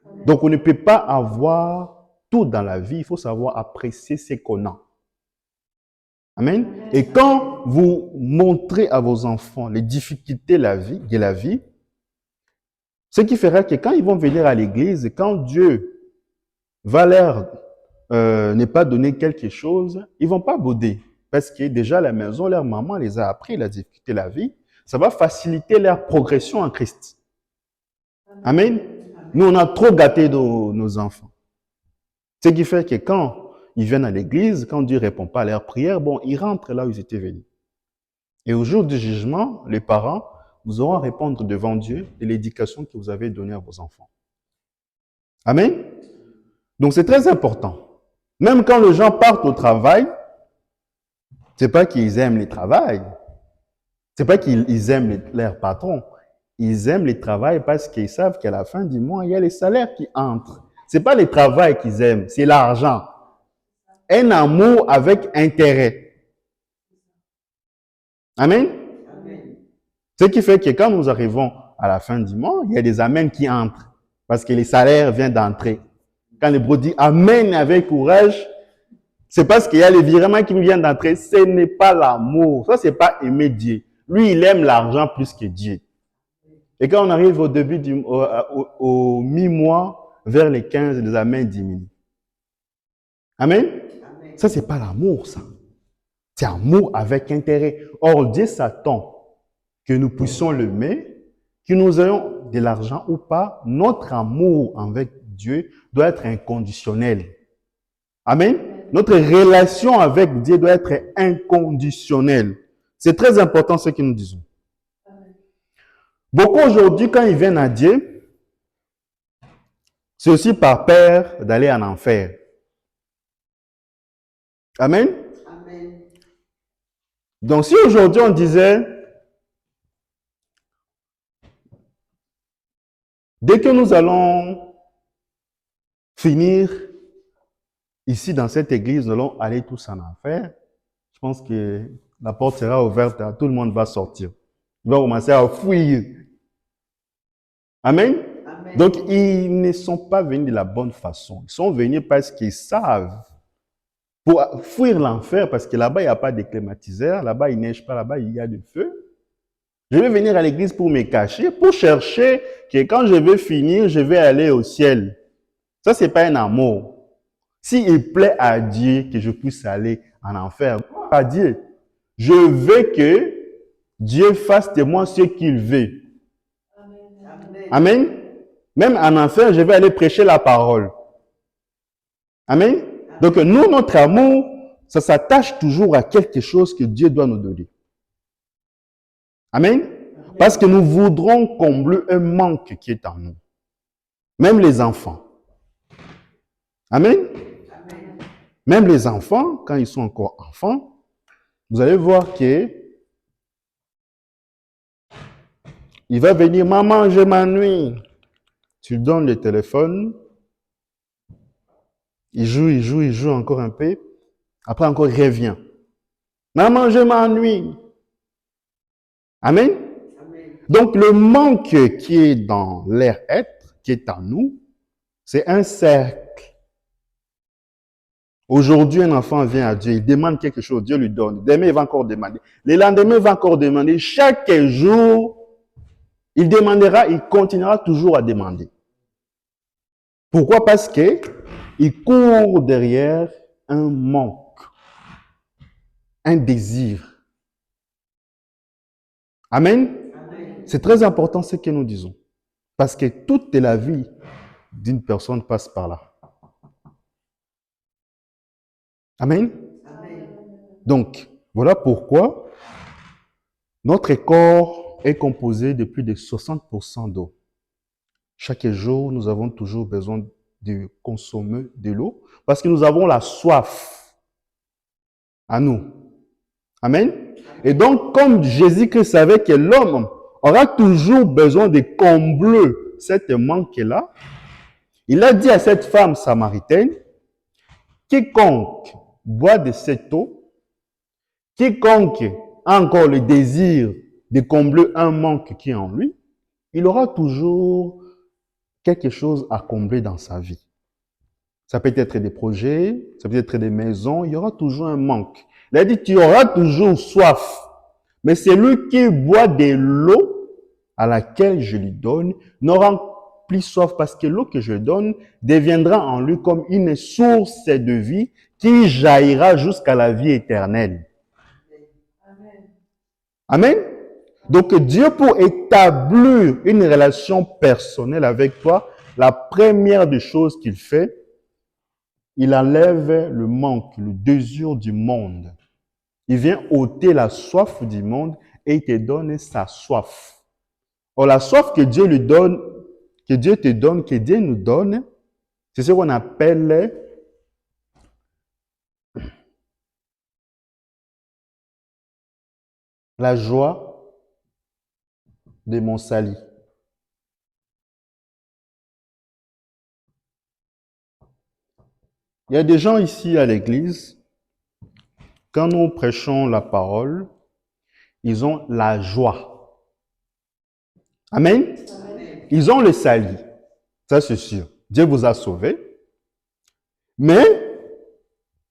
Amen. Donc, on ne peut pas avoir tout dans la vie. Il faut savoir apprécier ce qu'on a. Amen. Amen. Et quand vous montrez à vos enfants les difficultés de la vie, ce qui fera que quand ils vont venir à l'église, quand Dieu va leur ne pas donner quelque chose, ils vont pas bouder. Parce que déjà à la maison, leur maman les a appris la difficulté de la vie. Ça va faciliter leur progression en Christ. Amen. Amen. Nous, on a trop gâté nos enfants. Ce qui fait que quand ils viennent à l'église, quand Dieu ne répond pas à leurs prières, bon, ils rentrent là où ils étaient venus. Et au jour du jugement, les parents, vous auront à répondre devant Dieu de l'éducation que vous avez donnée à vos enfants. Amen. Donc, c'est très important. Même quand les gens partent au travail, c'est pas qu'ils aiment le travail. C'est pas qu'ils aiment leur patron. Ils aiment le travail parce qu'ils savent qu'à la fin du mois, il y a les salaires qui entrent. C'est pas le travail qu'ils aiment, c'est l'argent. Un amour avec intérêt. Amen. Amen. Ce qui fait que quand nous arrivons à la fin du mois, il y a des amens qui entrent parce que les salaires viennent d'entrer. Quand le bro dit amen avec courage, c'est parce qu'il y a les virements qui viennent d'entrer. Ce n'est pas l'amour. Ça, c'est pas aimer Dieu. Lui, il aime l'argent plus que Dieu. Et quand on arrive au début au mi-mois, vers les 15, les amens diminuent. Amen. Amen. Ça, c'est pas l'amour, ça. C'est amour avec intérêt. Or, Dieu s'attend que nous puissions l'aimer, que nous ayons de l'argent ou pas. Notre amour avec Dieu doit être inconditionnel. Amen. Notre relation avec Dieu doit être inconditionnelle. C'est très important ce que nous disons. Beaucoup aujourd'hui, quand ils viennent à Dieu, c'est aussi par peur d'aller en enfer. Amen. Amen. Donc, si aujourd'hui on disait, dès que nous allons finir ici dans cette église, nous allons aller tous en enfer, je pense que la porte sera ouverte, tout le monde va sortir. Il va commencer à fuir. Amen. Amen. Donc, ils ne sont pas venus de la bonne façon. Ils sont venus parce qu'ils savent pour fuir l'enfer, parce que là-bas, il n'y a pas de climatiseur, là-bas, il neige pas, là-bas, il y a du feu. Je vais venir à l'église pour me cacher, pour chercher que quand je vais finir, je vais aller au ciel. Ça, c'est pas un amour. S'il plaît à Dieu que je puisse aller en enfer, à Dieu, je veux que Dieu fasse de moi ce qu'il veut. Amen. Amen. Même en enfer, je vais aller prêcher la parole. Amen. Donc, nous, notre amour, ça s'attache toujours à quelque chose que Dieu doit nous donner. Amen. Parce que nous voudrons combler un manque qui est en nous. Même les enfants. Amen. Amen. Même les enfants, quand ils sont encore enfants, vous allez voir que il va venir, maman, je m'ennuie. Tu lui donnes le téléphone, il joue encore un peu. Après encore, il revient. Maman, je m'ennuie. Amen. Amen. Donc, le manque qui est dans l'air être, qui est en nous, c'est un cercle. Aujourd'hui, un enfant vient à Dieu, il demande quelque chose, Dieu lui donne. Demain, il va encore demander. Le lendemain, il va encore demander. Chaque jour, il demandera, il continuera toujours à demander. Pourquoi? Parce que il court derrière un manque, un désir. Amen. Amen. C'est très important ce que nous disons. Parce que toute la vie d'une personne passe par là. Amen. Amen. Donc, voilà pourquoi notre corps est composé de plus de 60% d'eau. Chaque jour, nous avons toujours besoin de consommer de l'eau parce que nous avons la soif à nous. Amen. Et donc, comme Jésus-Christ savait que l'homme aura toujours besoin de combler cette manque-là, il a dit à cette femme samaritaine, quiconque boit de cette eau, quiconque a encore le désir de combler un manque qui est en lui, il aura toujours quelque chose à combler dans sa vie. Ça peut être des projets, ça peut être des maisons, il y aura toujours un manque. Il a dit, tu auras toujours soif. Mais celui qui boit de l'eau à laquelle je lui donne n'aura plus soif parce que l'eau que je donne deviendra en lui comme une source de vie qui jaillira jusqu'à la vie éternelle. Amen. Amen. Donc Dieu, pour établir une relation personnelle avec toi, la première des choses qu'il fait, il enlève le manque, le désir du monde. Il vient ôter la soif du monde et il te donne sa soif. Or, la soif que Dieu lui donne, que Dieu te donne, que Dieu nous donne, c'est ce qu'on appelle la joie de mon salut. Il y a des gens ici à l'église, quand nous prêchons la parole, ils ont la joie. Amen. Amen. Ils ont le salut. Ça, c'est sûr. Dieu vous a sauvé. Mais,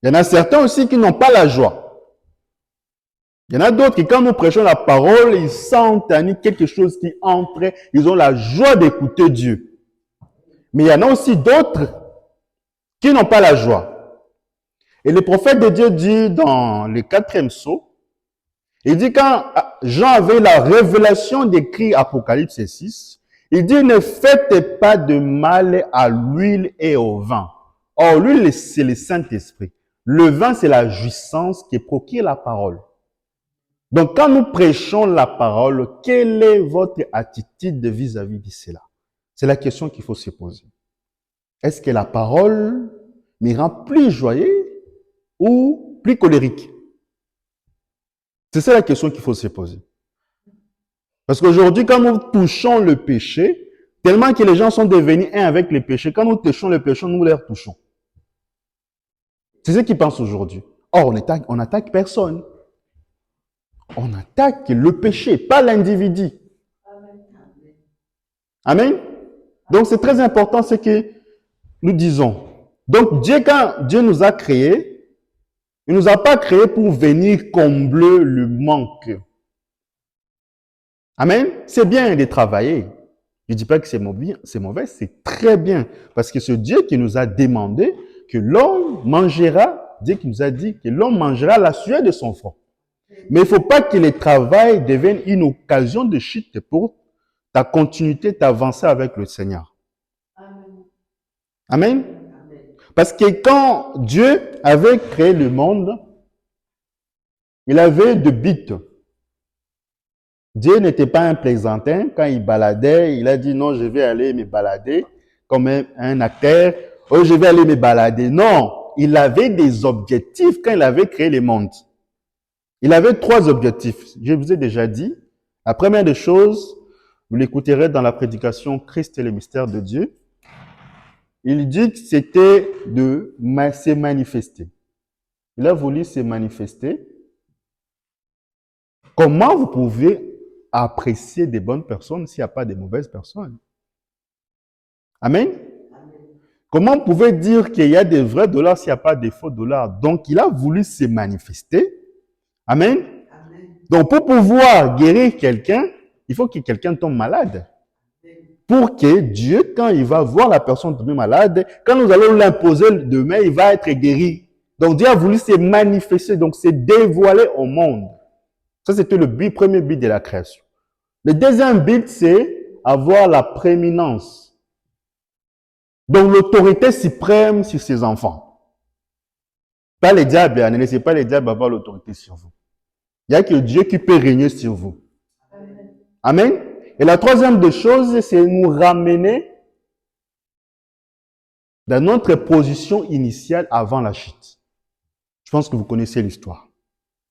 il y en a certains aussi qui n'ont pas la joie. Il y en a d'autres qui, quand nous prêchons la parole, ils sentent quelque chose qui entre. Ils ont la joie d'écouter Dieu. Mais il y en a aussi d'autres qui n'ont pas la joie. Et le prophète de Dieu dit dans le 4e psaume, il dit quand Jean avait la révélation d'écrit Apocalypse 6, il dit ne faites pas de mal à l'huile et au vin. Or, l'huile, c'est le Saint-Esprit. Le vin, c'est la jouissance qui procure la parole. Donc, quand nous prêchons la parole, quelle est votre attitude vis-à-vis de cela? C'est la question qu'il faut se poser. Est-ce que la parole me rend plus joyeux ou plus colérique? C'est ça la question qu'il faut se poser. Parce qu'aujourd'hui, quand nous touchons le péché, tellement que les gens sont devenus un avec le péché, quand nous touchons le péché, nous les touchons. C'est ce qu'ils pensent aujourd'hui. Or, on n'attaque personne. On attaque le péché, pas l'individu. Amen. Donc c'est très important ce que nous disons. Donc Dieu, quand Dieu nous a créés, il ne nous a pas créés pour venir combler le manque. Amen. C'est bien de travailler. Je ne dis pas que c'est mauvais, c'est très bien. Parce que c'est Dieu qui nous a demandé que l'homme mangera, Dieu qui nous a dit que l'homme mangera la sueur de son front. Mais il ne faut pas que le travail devienne une occasion de chute pour ta continuité, t'avancer avec le Seigneur. Amen. Parce que quand Dieu avait créé le monde, il avait deux buts. Dieu n'était pas un plaisantin. Quand il baladait, il a dit non, je vais aller me balader comme un acteur. Oh, je vais aller me balader. Non, il avait des objectifs quand il avait créé le monde. Il avait trois objectifs. Je vous ai déjà dit. La première des choses, vous l'écouterez dans la prédication Christ et le mystère de Dieu. Il dit que c'était de se manifester. Il a voulu se manifester. Comment vous pouvez apprécier des bonnes personnes s'il n'y a pas de mauvaises personnes? Amen. Comment vous pouvez dire qu'il y a des vrais dollars s'il n'y a pas de faux dollars? Donc, il a voulu se manifester. Amen. Donc, pour pouvoir guérir quelqu'un, il faut que quelqu'un tombe malade. Pour que Dieu, quand il va voir la personne tomber malade, quand nous allons l'imposer demain, il va être guéri. Donc, Dieu a voulu se manifester, donc se dévoiler au monde. Ça, c'était le premier but de la création. Le deuxième but, c'est avoir la prééminence. Donc, l'autorité suprême sur ses enfants. Pas les diables, ne laissez pas les diables avoir l'autorité sur vous. Il n'y a que Dieu qui peut régner sur vous. Amen. Et la troisième des choses, c'est nous ramener dans notre position initiale avant la chute. Je pense que vous connaissez l'histoire.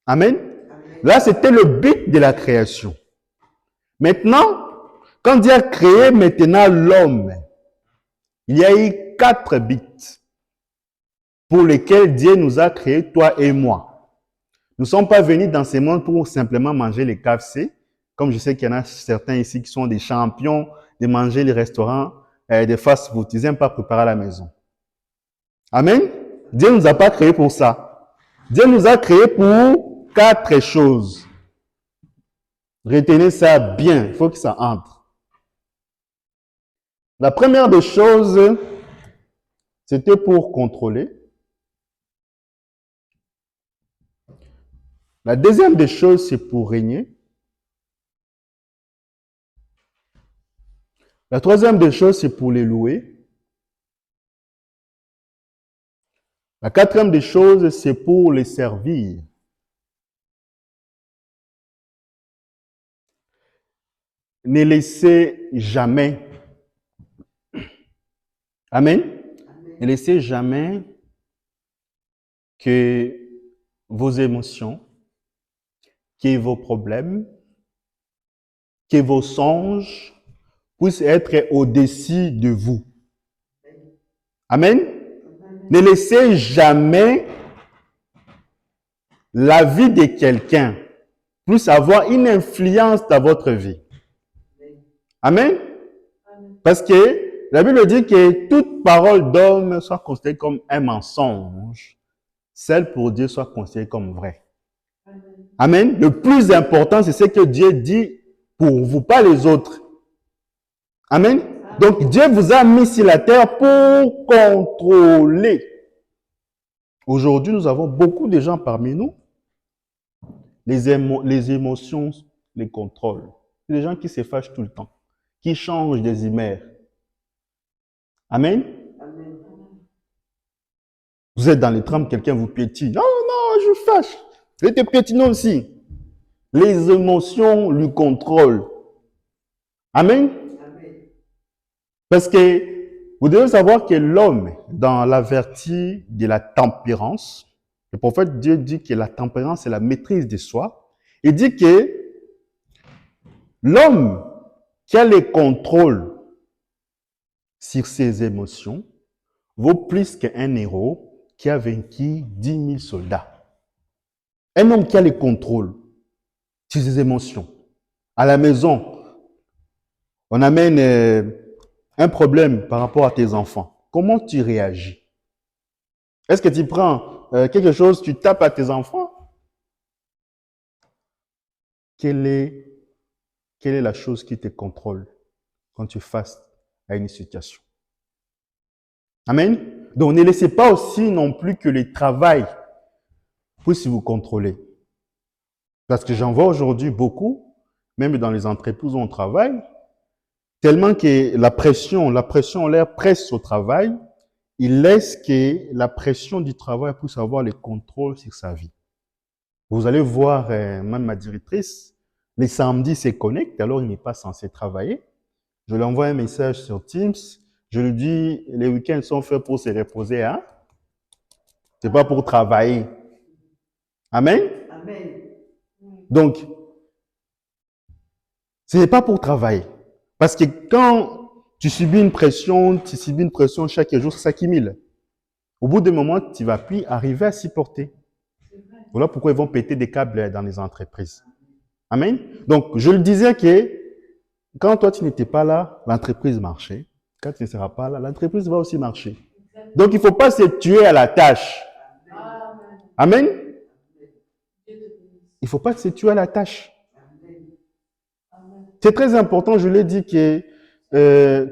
Amen. Là, c'était le but de la création. Maintenant, quand Dieu a créé maintenant l'homme, il y a eu 4 buts pour lesquels Dieu nous a créés, toi et moi. Nous ne sommes pas venus dans ce monde pour simplement manger les KFC, comme je sais qu'il y en a certains ici qui sont des champions de manger les restaurants, des fast-food. Ils n'aiment pas préparer à la maison. Amen. Dieu ne nous a pas créés pour ça. Dieu nous a créés pour 4 choses. Retenez ça bien, il faut que ça entre. La première des choses, c'était pour contrôler. La deuxième des choses, c'est pour régner. La troisième des choses, c'est pour les louer. La quatrième des choses, c'est pour les servir. Ne laissez jamais. Amen. Ne laissez jamais que vos émotions, que vos problèmes, que vos songes puissent être au-dessus de vous. Amen. Ne laissez jamais la vie de quelqu'un puisse avoir une influence dans votre vie. Amen. Parce que la Bible dit que toute parole d'homme soit considérée comme un mensonge, celle pour Dieu soit considérée comme vraie. Amen. Le plus important, c'est ce que Dieu dit pour vous, pas les autres. Amen. Donc, Dieu vous a mis sur la terre pour contrôler. Aujourd'hui, nous avons beaucoup de gens parmi nous. Les émotions les contrôlent. C'est des gens qui se fâchent tout le temps, qui changent des humeurs. Amen. Vous êtes dans les trams, quelqu'un vous piétine. Non, non, je fâche. Je te piétine aussi. Les émotions lui contrôlent. Amen. Parce que vous devez savoir que l'homme, dans la vertu de la tempérance, le prophète Dieu dit que la tempérance, c'est la maîtrise de soi. Il dit que l'homme qui a le contrôle sur ses émotions vaut plus qu'un héros qui a vaincu 10 000 soldats. Un homme qui a le contrôle. tes émotions. À la maison, on amène un problème par rapport à tes enfants. Comment tu réagis? Est-ce que tu prends quelque chose, tu tapes à tes enfants? Quelle est la chose qui te contrôle quand tu es face à une situation? Amen. Donc, ne laissez pas aussi non plus que le travail puisse vous contrôler. Parce que j'en vois aujourd'hui beaucoup, même dans les entreprises où on travaille, tellement que la pression l'air presse au travail, il laisse que la pression du travail puisse avoir le contrôle sur sa vie. Vous allez voir, même ma directrice, les samedis, se connecte, alors il n'est pas censé travailler. Je lui envoie un message sur Teams, je lui dis, les week-ends sont faits pour se reposer, hein? C'est pas pour travailler. Amen? Amen. Donc, ce n'est pas pour travailler. Parce que quand tu subis une pression chaque jour, ça s'accumule. Au bout d'un moment, tu ne vas plus arriver à s'y porter. Voilà pourquoi ils vont péter des câbles dans les entreprises. Amen. Donc, je le disais que quand toi, tu n'étais pas là, l'entreprise marchait. Quand tu ne seras pas là, l'entreprise va aussi marcher. Donc, il ne faut pas se tuer à la tâche. Amen. Il ne faut pas se tuer à la tâche. C'est très important, je l'ai dit, que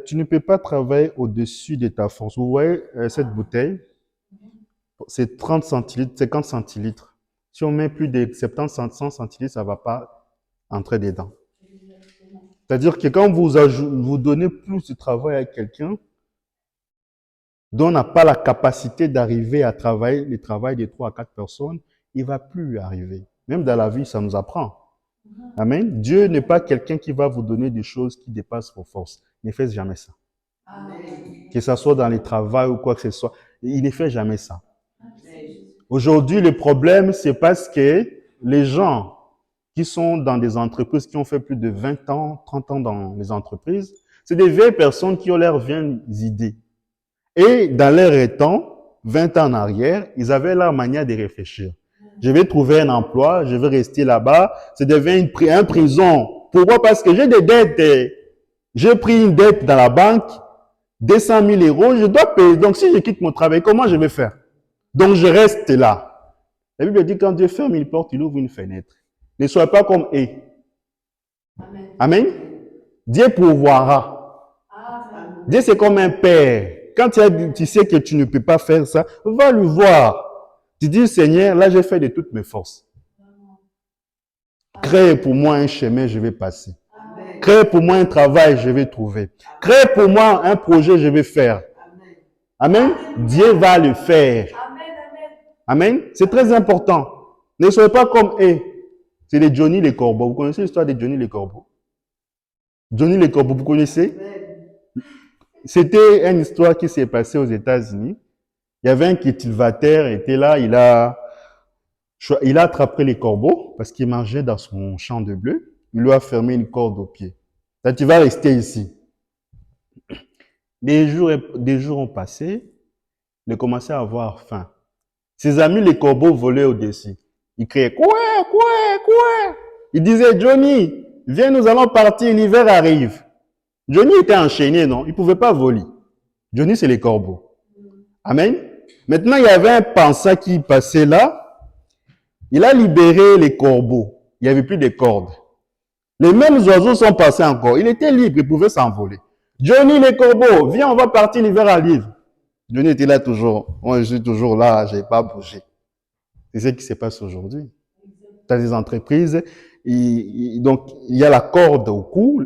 tu ne peux pas travailler au-dessus de ta force. Vous voyez cette bouteille, c'est 30 centilitres, 50 centilitres. Si on met plus de 70, 100 centilitres, ça ne va pas entrer dedans. C'est-à-dire que quand vous donnez plus de travail à quelqu'un dont on n'a pas la capacité d'arriver à travailler le travail de 3 à 4 personnes, il ne va plus y arriver. Même dans la vie, ça nous apprend. Amen. Dieu n'est pas quelqu'un qui va vous donner des choses qui dépassent vos forces. Il ne fait jamais ça. Amen. Que ce soit dans les travaux ou quoi que ce soit, il ne fait jamais ça. Aujourd'hui, le problème, c'est parce que les gens qui sont dans des entreprises, qui ont fait plus de 20 ans, 30 ans dans les entreprises, c'est des vieilles personnes qui ont leurs vieilles idées. Et dans leur temps, 20 ans en arrière, ils avaient leur manière de réfléchir. Je vais trouver un emploi, je vais rester là-bas, ça devient une prison. Pourquoi? Parce que j'ai des dettes. J'ai pris une dette dans la banque, 200 000 euros, je dois payer. Donc si je quitte mon travail, comment je vais faire? Donc je reste là. La Bible dit quand Dieu ferme une porte, il ouvre une fenêtre. Ne soyez pas comme eux. Amen. Amen. Dieu pourvoira. Amen. Dieu c'est comme un père. Quand tu sais que tu ne peux pas faire ça, va le voir. Tu dis, Seigneur, là j'ai fait de toutes mes forces. Crée pour moi un chemin, je vais passer. Amen. Crée pour moi un travail, je vais trouver. Crée pour moi un projet, je vais faire. Amen. Amen. Dieu va le faire. Amen. Amen. C'est très important. Ne soyez pas comme eux. C'est les Johnny les corbeaux. Vous connaissez l'histoire de Johnny les corbeaux? Johnny les corbeaux, vous connaissez? Amen. C'était une histoire qui s'est passée aux États-Unis. Il y avait un cultivateur, était là, il a attrapé les corbeaux parce qu'il mangeait dans son champ de blé. Il lui a fermé une corde au pied. Là, tu vas rester ici. Des jours ont passé. Il a commencé à avoir faim. Ses amis, les corbeaux, volaient au-dessus. Ils criaient, quoi? Il disait, Johnny, viens, nous allons partir, l'hiver arrive. Johnny était enchaîné, non? Il ne pouvait pas voler. Johnny, c'est les corbeaux. Amen. Maintenant, il y avait un penseur qui passait là. Il a libéré les corbeaux. Il n'y avait plus de cordes. Les mêmes oiseaux sont passés encore. Il était libre, il pouvait s'envoler. Johnny, les corbeaux, viens, on va partir, l'hiver arrive. Johnny était là toujours. Moi, je suis toujours là, je n'ai pas bougé. C'est ce qui se passe aujourd'hui. Dans les entreprises, donc, il y a la corde au cou.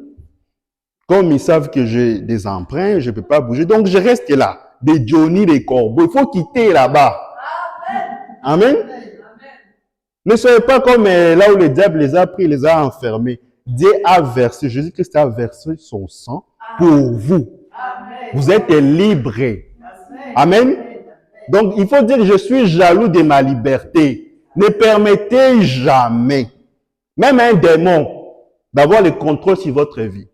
Comme ils savent que j'ai des emprunts, je ne peux pas bouger. Donc, je reste là. Des Johnny, des corbeaux. Il faut quitter là-bas. Amen. Ne soyez pas comme là où le diable les a pris, les a enfermés. Dieu a versé, Jésus-Christ a versé son sang pour vous. Amen. Vous êtes libres. Amen. Amen. Donc, il faut dire, je suis jaloux de ma liberté. Ne permettez jamais, même à un démon, d'avoir le contrôle sur votre vie.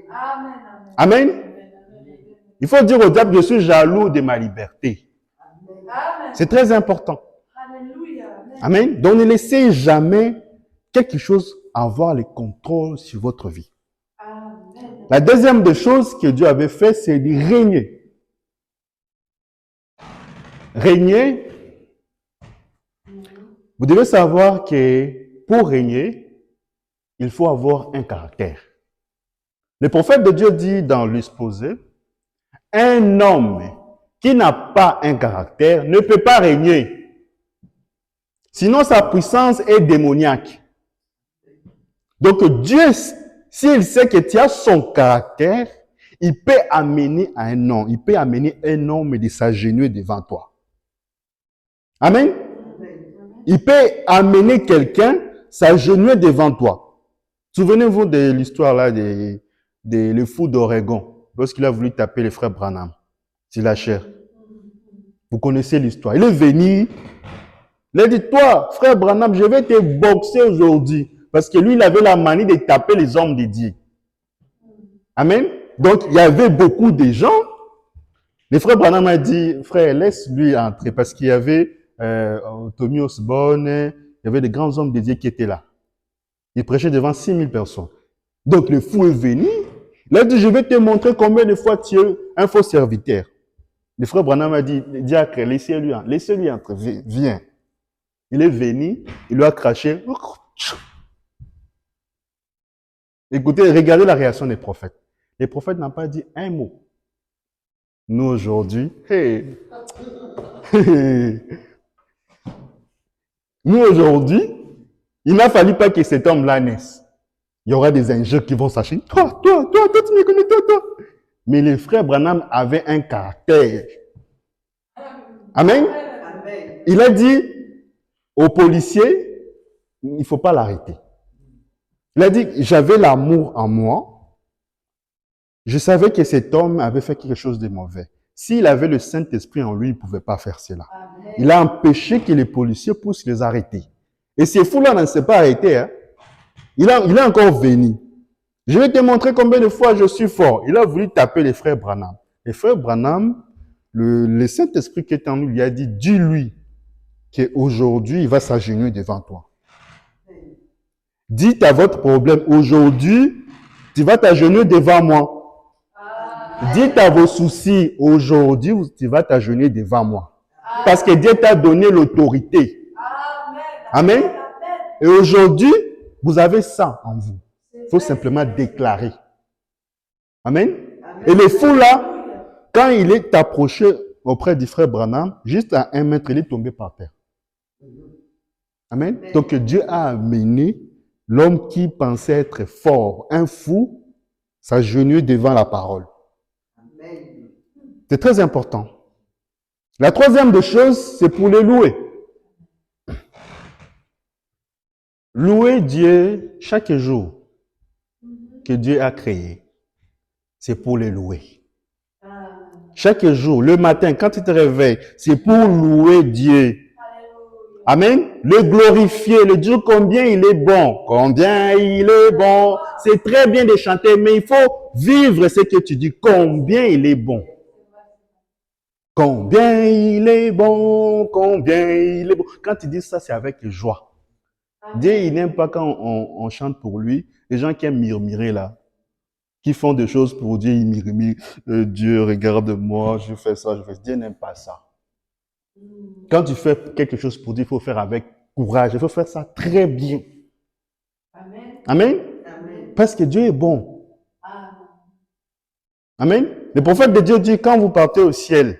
Amen. Amen. Il faut dire au diable, je suis jaloux de ma liberté. C'est très important. Alléluia. Amen. Donc, ne laissez jamais quelque chose avoir le contrôle sur votre vie. Amen. La deuxième des choses que Dieu avait fait, c'est de régner. Régner, vous devez savoir que pour régner, il faut avoir un caractère. Le prophète de Dieu dit dans l'exposé, un homme qui n'a pas un caractère ne peut pas régner. Sinon, sa puissance est démoniaque. Donc Dieu, s'il sait que tu as son caractère, il peut amener un homme, il peut amener un homme de s'agenouiller devant toi. Amen. Il peut amener quelqu'un s'agenouiller devant toi. Souvenez-vous de l'histoire là de le fou d'Oregon, lorsqu'il a voulu taper le frère Branham sur la chair. Vous connaissez l'histoire. Il est venu, il a dit, toi, frère Branham, je vais te boxer aujourd'hui. Parce que lui, il avait la manie de taper les hommes de Dieu. Amen. Donc, il y avait beaucoup de gens. Le frère Branham a dit, frère, laisse-lui entrer. Parce qu'il y avait Tommy Osborne, il y avait des grands hommes de Dieu qui étaient là. Il prêchait devant 6000 personnes. Donc, le fou est venu. Il a dit, je vais te montrer combien de fois tu es un faux serviteur. Le frère Branham a dit, diacre, laissez-lui entrer, viens. Il est venu, il lui a craché. Écoutez, regardez la réaction des prophètes. Les prophètes n'ont pas dit un mot. Nous aujourd'hui, nous aujourd'hui, il n'a fallu pas que cet homme-là naisse. Il y aura des angels qui vont s'acheter. Toi, tu me connais, toi. Mais les frères Branham avaient un caractère. Amen. Amen. Il a dit aux policiers, il ne faut pas l'arrêter. Il a dit, j'avais l'amour en moi. Je savais que cet homme avait fait quelque chose de mauvais. S'il avait le Saint-Esprit en lui, il ne pouvait pas faire cela. Amen. Il a empêché que les policiers puissent les arrêter. Et ces fous-là ne s'est pas arrêté. Hein. Il est encore venu. Je vais te montrer combien de fois je suis fort. Il a voulu taper les frères Branham. Les frères Branham, le Saint-Esprit qui est en nous lui a dit, dis-lui qu'aujourd'hui, il va s'agenouiller devant toi. Dites à votre problème, aujourd'hui, tu vas t'agenouiller devant moi. Dites à vos soucis, aujourd'hui, tu vas t'agenouiller devant moi. Parce que Dieu t'a donné l'autorité. Amen. Et aujourd'hui, vous avez ça en vous. Il faut simplement déclarer. Amen. Et le fou là, quand il est approché auprès du frère Branham, juste à 1 mètre, il est tombé par terre. Amen. Donc Dieu a amené l'homme qui pensait être fort, un fou, s'agenouiller devant la parole. Amen. C'est très important. La troisième des choses, c'est pour les louer. Louer Dieu chaque jour que Dieu a créé, c'est pour les louer. Chaque jour, le matin, quand tu te réveilles, c'est pour louer Dieu. Amen. Le glorifier, le dire combien il est bon. Combien il est bon. C'est très bien de chanter, mais il faut vivre ce que tu dis. Combien il est bon. Combien il est bon. Combien il est bon. Quand tu dis ça, c'est avec joie. Dieu, il n'aime pas quand on chante pour lui. Les gens qui aiment murmurer là, qui font des choses pour Dieu, ils murmurent. Dieu, regarde-moi, je fais ça, je fais ça. Dieu n'aime pas ça. Quand tu fais quelque chose pour Dieu, il faut faire avec courage. Il faut faire ça très bien. Amen. Amen. Amen. Parce que Dieu est bon. Amen. Le prophète de Dieu dit, quand vous partez au ciel,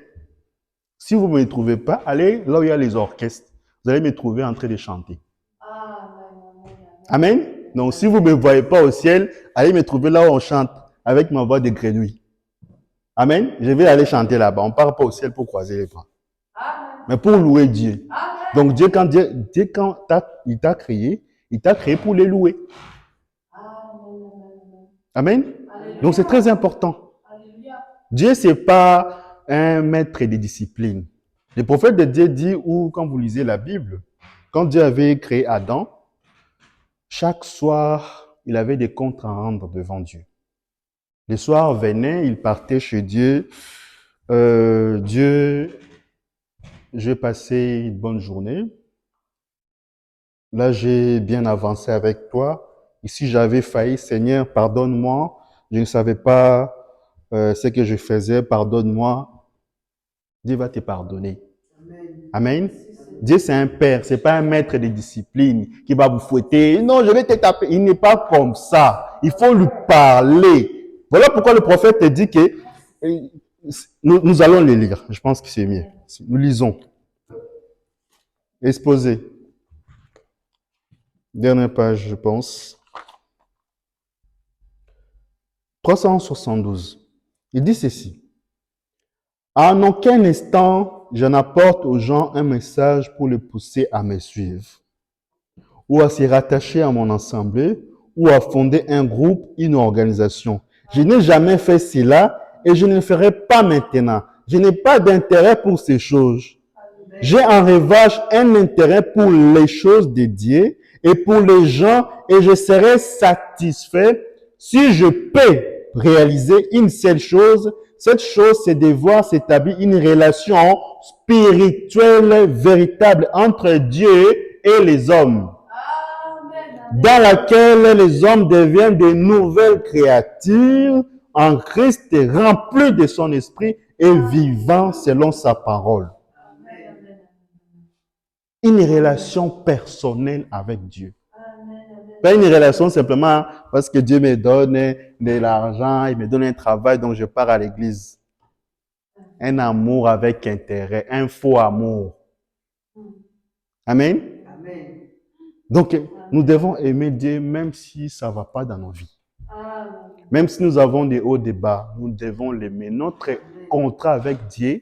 si vous ne me trouvez pas, allez là où il y a les orchestres. Vous allez me trouver en train de chanter. Amen. Donc, si vous ne me voyez pas au ciel, allez me trouver là où on chante avec ma voix de grenouille. Amen. Je vais aller chanter là-bas. On ne part pas au ciel pour croiser les bras. Mais pour louer Dieu. Donc, Dieu, quand il t'a créé pour les louer. Amen. Donc, c'est très important. Dieu, ce n'est pas un maître de discipline. Le prophète de Dieu dit, ou quand vous lisez la Bible, quand Dieu avait créé Adam, chaque soir, il avait des comptes à rendre devant Dieu. Le soir venait, il partait chez Dieu. Dieu, j'ai passé une bonne journée. Là, j'ai bien avancé avec toi. Ici, j'avais failli. Seigneur, pardonne-moi. Je ne savais pas ce que je faisais. Pardonne-moi. Dieu va te pardonner. Amen. Amen. Merci, Seigneur. Dieu, c'est un père, c'est pas un maître de discipline qui va vous fouetter. Non, je vais te taper. Il n'est pas comme ça. Il faut lui parler. Voilà pourquoi le prophète te dit que nous allons le lire. Je pense que c'est mieux. Nous lisons. Exposé. Dernière page, je pense. 372. Il dit ceci. En aucun instant, je n'apporte aux gens un message pour les pousser à me suivre, ou à se rattacher à mon assemblée, ou à fonder un groupe, une organisation. Je n'ai jamais fait cela et je ne le ferai pas maintenant. Je n'ai pas d'intérêt pour ces choses. J'ai en revanche un intérêt pour les choses de Dieu et pour les gens, et je serai satisfait si je peux réaliser une seule chose. Cette chose, c'est de voir s'établir une relation spirituelle véritable entre Dieu et les hommes, dans laquelle les hommes deviennent de nouvelles créatures en Christ, remplis de son esprit et vivant selon sa parole. Une relation personnelle avec Dieu. Pas une relation simplement parce que Dieu me donne de l'argent, il me donne un travail, donc je pars à l'église. Un amour avec intérêt, un faux amour. Amen. Amen. Donc, nous devons aimer Dieu même si ça ne va pas dans nos vies. Même si nous avons des hauts, des bas, nous devons l'aimer. Notre contrat avec Dieu,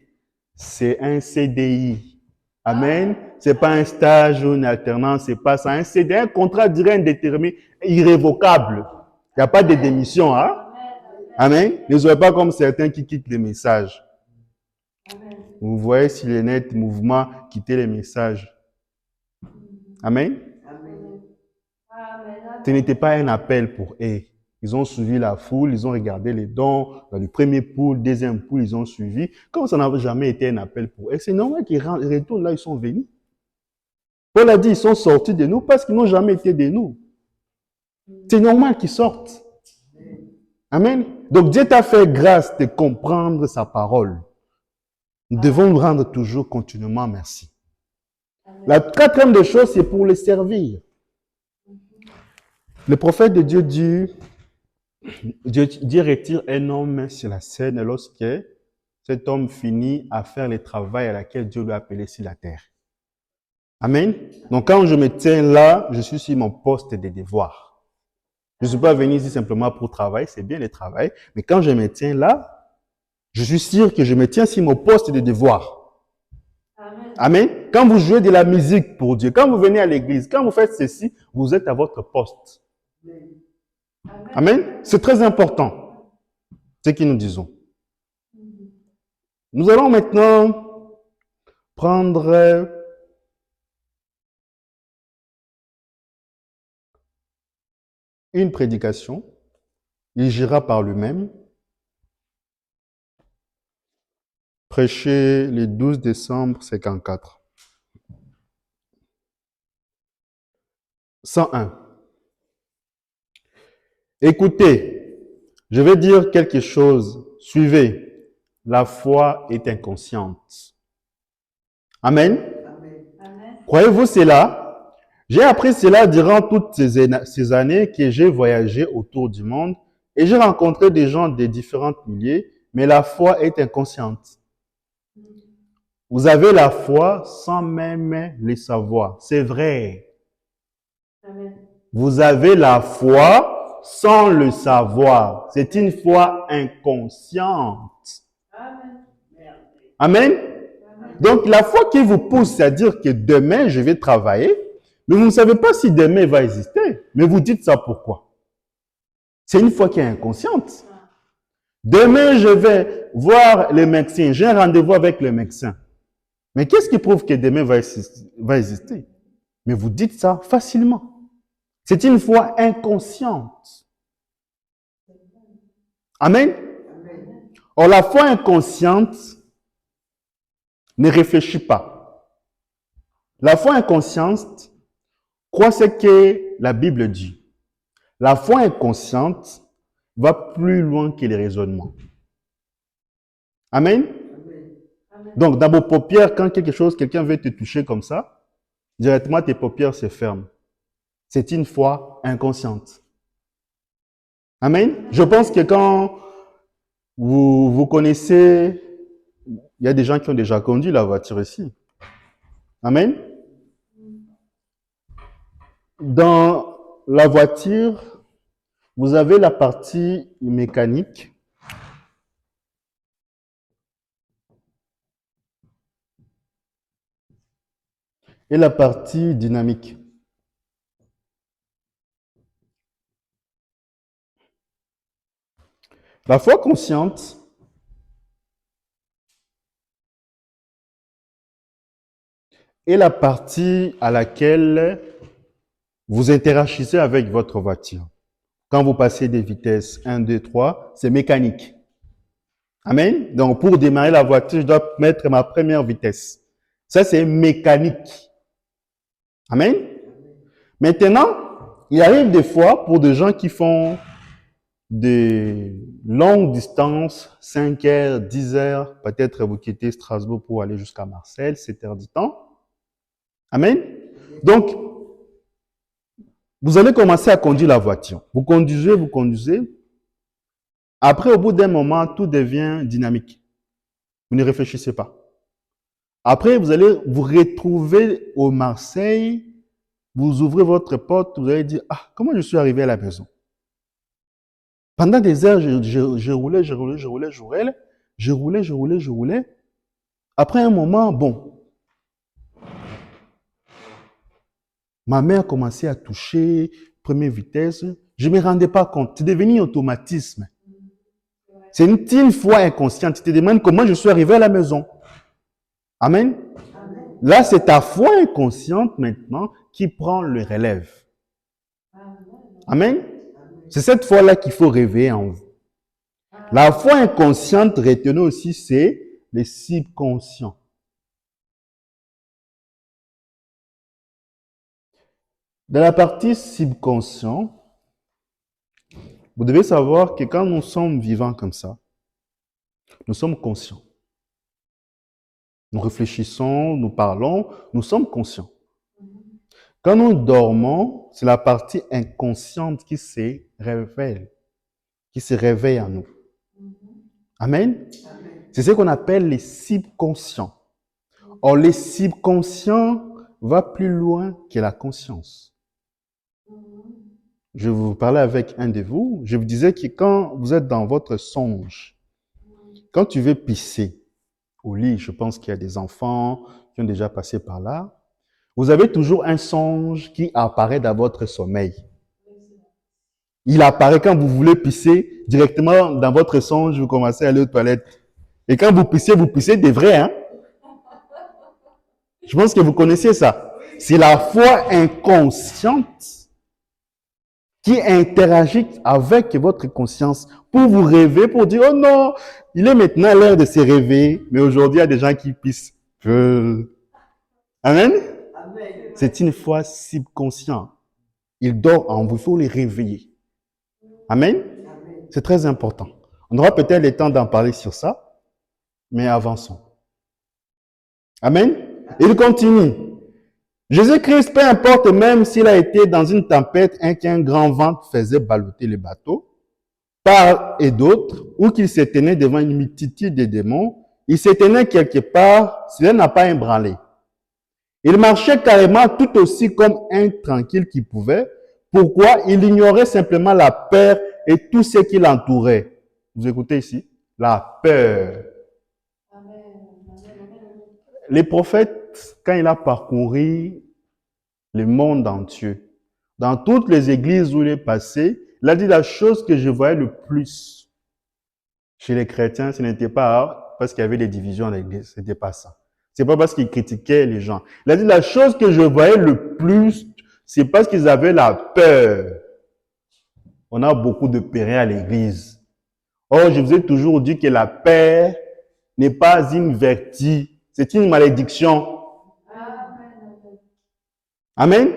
c'est un CDI. Amen. C'est pas un stage ou une alternance, c'est pas ça. Un CDI, un contrat direct indéterminé, irrévocable. Il n'y a pas de démission, hein? Amen. Ne soyez pas comme certains qui quittent les messages. Vous voyez si les nets mouvements quitter les messages. Amen. Ce n'était pas un appel pour eux. Ils ont suivi la foule, ils ont regardé les dons, dans le premier pool, deuxième pool, ils ont suivi. Comme ça n'avait jamais été un appel pour eux, c'est normal qu'ils retournent là, ils sont venus. Paul a dit, ils sont sortis de nous parce qu'ils n'ont jamais été de nous. C'est normal qu'ils sortent. Amen. Donc Dieu t'a fait grâce de comprendre sa parole. Nous devons nous rendre toujours continuellement merci. La quatrième des choses, c'est pour les servir. Le prophète de Dieu dit, Dieu retire un homme sur la scène lorsque cet homme finit à faire le travail à laquelle Dieu lui a appelé sur la terre. Amen. Donc quand je me tiens là, je suis sur mon poste de devoir. Je ne suis pas venu ici simplement pour travailler, c'est bien le travail, mais quand je me tiens là, je suis sûr que je me tiens sur mon poste de devoir. Amen. Quand vous jouez de la musique pour Dieu, quand vous venez à l'église, quand vous faites ceci, vous êtes à votre poste. Amen. C'est très important, ce que nous disons. Nous allons maintenant prendre une prédication. Il gira par lui-même. Prêché le 12 décembre 54. 101. Écoutez, je vais dire quelque chose. Suivez. La foi est inconsciente. Amen. Croyez-vous cela? J'ai appris cela durant toutes ces années que j'ai voyagé autour du monde et j'ai rencontré des gens de différents milieux, mais la foi est inconsciente. Vous avez la foi sans même le savoir. C'est vrai. Vous avez la foi sans le savoir. C'est une foi inconsciente. Amen. Donc, la foi qui vous pousse à dire que demain, je vais travailler, mais vous ne savez pas si demain va exister. Mais vous dites ça pourquoi? C'est une foi qui est inconsciente. Demain, je vais voir le médecin. J'ai un rendez-vous avec le médecin. Mais qu'est-ce qui prouve que demain va exister? Mais vous dites ça facilement. C'est une foi inconsciente. Amen. Or, la foi inconsciente ne réfléchit pas. La foi inconsciente croit ce que la Bible dit. La foi inconsciente va plus loin que les raisonnements. Amen. Amen. Donc, dans vos paupières, quand quelqu'un veut te toucher comme ça, directement tes paupières se ferment. C'est une foi inconsciente. Amen. Je pense que quand vous connaissez, il y a des gens qui ont déjà conduit la voiture ici. Amen. Dans la voiture, vous avez la partie mécanique et la partie dynamique. La foi consciente est la partie à laquelle vous interagissez avec votre voiture. Quand vous passez des vitesses 1, 2, 3, c'est mécanique. Amen. Donc, pour démarrer la voiture, je dois mettre ma première vitesse. Ça, c'est mécanique. Amen. Maintenant, il arrive des fois pour des gens qui font des longues distances, 5 heures, 10 heures, peut-être vous quittez Strasbourg pour aller jusqu'à Marseille, 7 heures du temps. Amen. Donc, vous allez commencer à conduire la voiture. Vous conduisez, vous conduisez. Après, au bout d'un moment, tout devient dynamique. Vous ne réfléchissez pas. Après, vous allez vous retrouver au Marseille, vous ouvrez votre porte, vous allez dire, ah, comment je suis arrivé à la maison? Pendant des heures, je roulais. Après un moment, bon, ma main a commencé à toucher, première vitesse, je ne me rendais pas compte, c'est devenu un automatisme. C'est une foi inconsciente, tu te demandes comment je suis arrivé à la maison. Amen. Amen. Là, c'est ta foi inconsciente maintenant qui prend le relève. Amen. C'est cette foi-là qu'il faut réveiller en vous. La foi inconsciente, retenez aussi, c'est les subconscients. Dans la partie subconscient, vous devez savoir que quand nous sommes vivants comme ça, nous sommes conscients. Nous réfléchissons, nous parlons, nous sommes conscients. Quand nous dormons, c'est la partie inconsciente qui se réveille en nous. Amen. Amen. C'est ce qu'on appelle les subconscients. Or, les subconscients vont plus loin que la conscience. Je vous parlais avec un de vous, je vous disais que quand vous êtes dans votre songe, quand tu veux pisser au lit, je pense qu'il y a des enfants qui ont déjà passé par là, vous avez toujours un songe qui apparaît dans votre sommeil. Il apparaît quand vous voulez pisser, directement dans votre songe, vous commencez à aller aux toilettes. Et quand vous pissez des vrais, hein? Je pense que vous connaissez ça. C'est la foi inconsciente qui interagit avec votre conscience pour vous rêver, pour dire, oh non, il est maintenant l'heure de se réveiller, mais aujourd'hui, il y a des gens qui pissent. Amen? Amen. C'est une foi subconsciente. Il dort en vous, il faut les réveiller. Amen? Amen. C'est très important. On aura peut-être le temps d'en parler sur ça, mais avançons. Amen? Il continue. Jésus-Christ, peu importe même s'il a été dans une tempête et qu'un grand vent faisait balloter le bateau, part et d'autre, ou qu'il se tenait devant une multitude de démons, il se tenait quelque part, cela n'a pas ébranlé. Il marchait carrément tout aussi comme un tranquille qui pouvait. Pourquoi? Il ignorait simplement la peur et tout ce qui l'entourait. Vous écoutez ici? La peur. Les prophètes, quand il a parcouru le monde entier, dans toutes les églises où il est passé, il a dit la chose que je voyais le plus chez les chrétiens, ce n'était pas parce qu'il y avait des divisions dans l'église, ce n'était pas ça. C'est pas parce qu'ils critiquaient les gens. Il a dit la chose que je voyais le plus, c'est parce qu'ils avaient la peur. On a beaucoup de périls à l'église. Or, je vous ai toujours dit que la peur n'est pas une vertu, c'est une malédiction. Amen.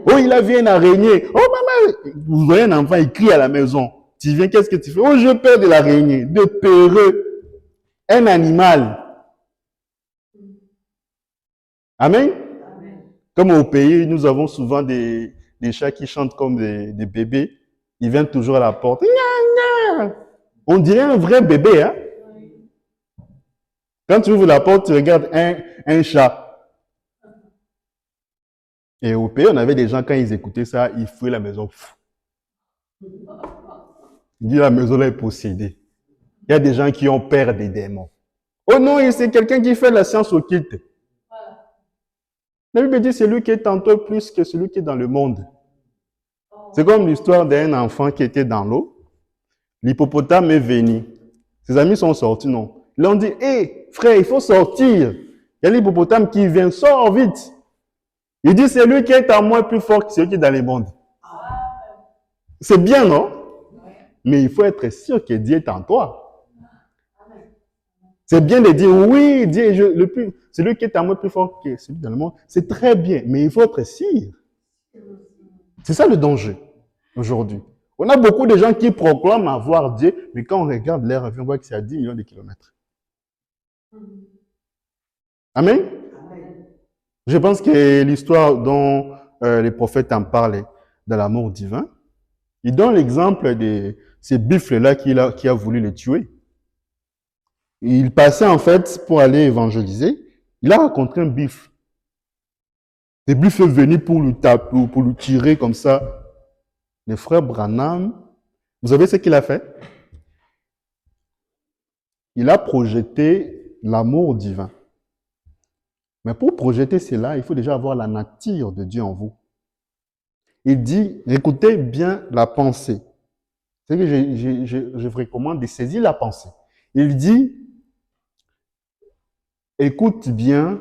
Oh, il a vu une araignée. Oh, maman, vous voyez un enfant, il crie à la maison. Tu viens, qu'est-ce que tu fais? Oh, j'ai peur de l'araignée, de peureux. Un animal. Amen. Comme au pays, nous avons souvent des chats qui chantent comme des bébés. Ils viennent toujours à la porte. Gna, gna. On dirait un vrai bébé, hein? Quand tu ouvres la porte, tu regardes un chat. Et au pays, on avait des gens, quand ils écoutaient ça, ils fouaient la maison. Ils disent la maison là est possédée. Il y a des gens qui ont peur des démons. Oh non, c'est quelqu'un qui fait la science occulte. La Bible dit c'est lui qui est en toi plus que celui qui est dans le monde. C'est comme l'histoire d'un enfant qui était dans l'eau. L'hippopotame est venu. Ses amis sont sortis, non. Ils lui ont dit, hé, frère, il faut sortir. Il y a l'hippopotame qui vient, sors vite. Il dit, c'est lui qui est en moi plus fort que celui qui est dans le monde. C'est bien, non? Mais il faut être sûr que Dieu est en toi. C'est bien de dire, oui, Dieu, celui qui est en moi plus fort que celui dans le monde. C'est très bien, mais il faut être sûr. C'est ça le danger aujourd'hui. On a beaucoup de gens qui proclament avoir Dieu, mais quand on regarde leur vie, on voit que c'est à 10 millions de kilomètres. Amen? Je pense que l'histoire dont les prophètes en parlent de l'amour divin, il donne l'exemple de ces buffles-là qui a voulu les tuer. Il passait en fait pour aller évangéliser. Il a rencontré un buffle. Les buffles venaient pour lui taper, pour lui tirer comme ça. Le frère Branham, vous savez ce qu'il a fait? Il a projeté l'amour divin. Mais pour projeter cela, il faut déjà avoir la nature de Dieu en vous. Il dit, écoutez bien la pensée. C'est que je vous recommande de saisir la pensée. Il dit, écoute bien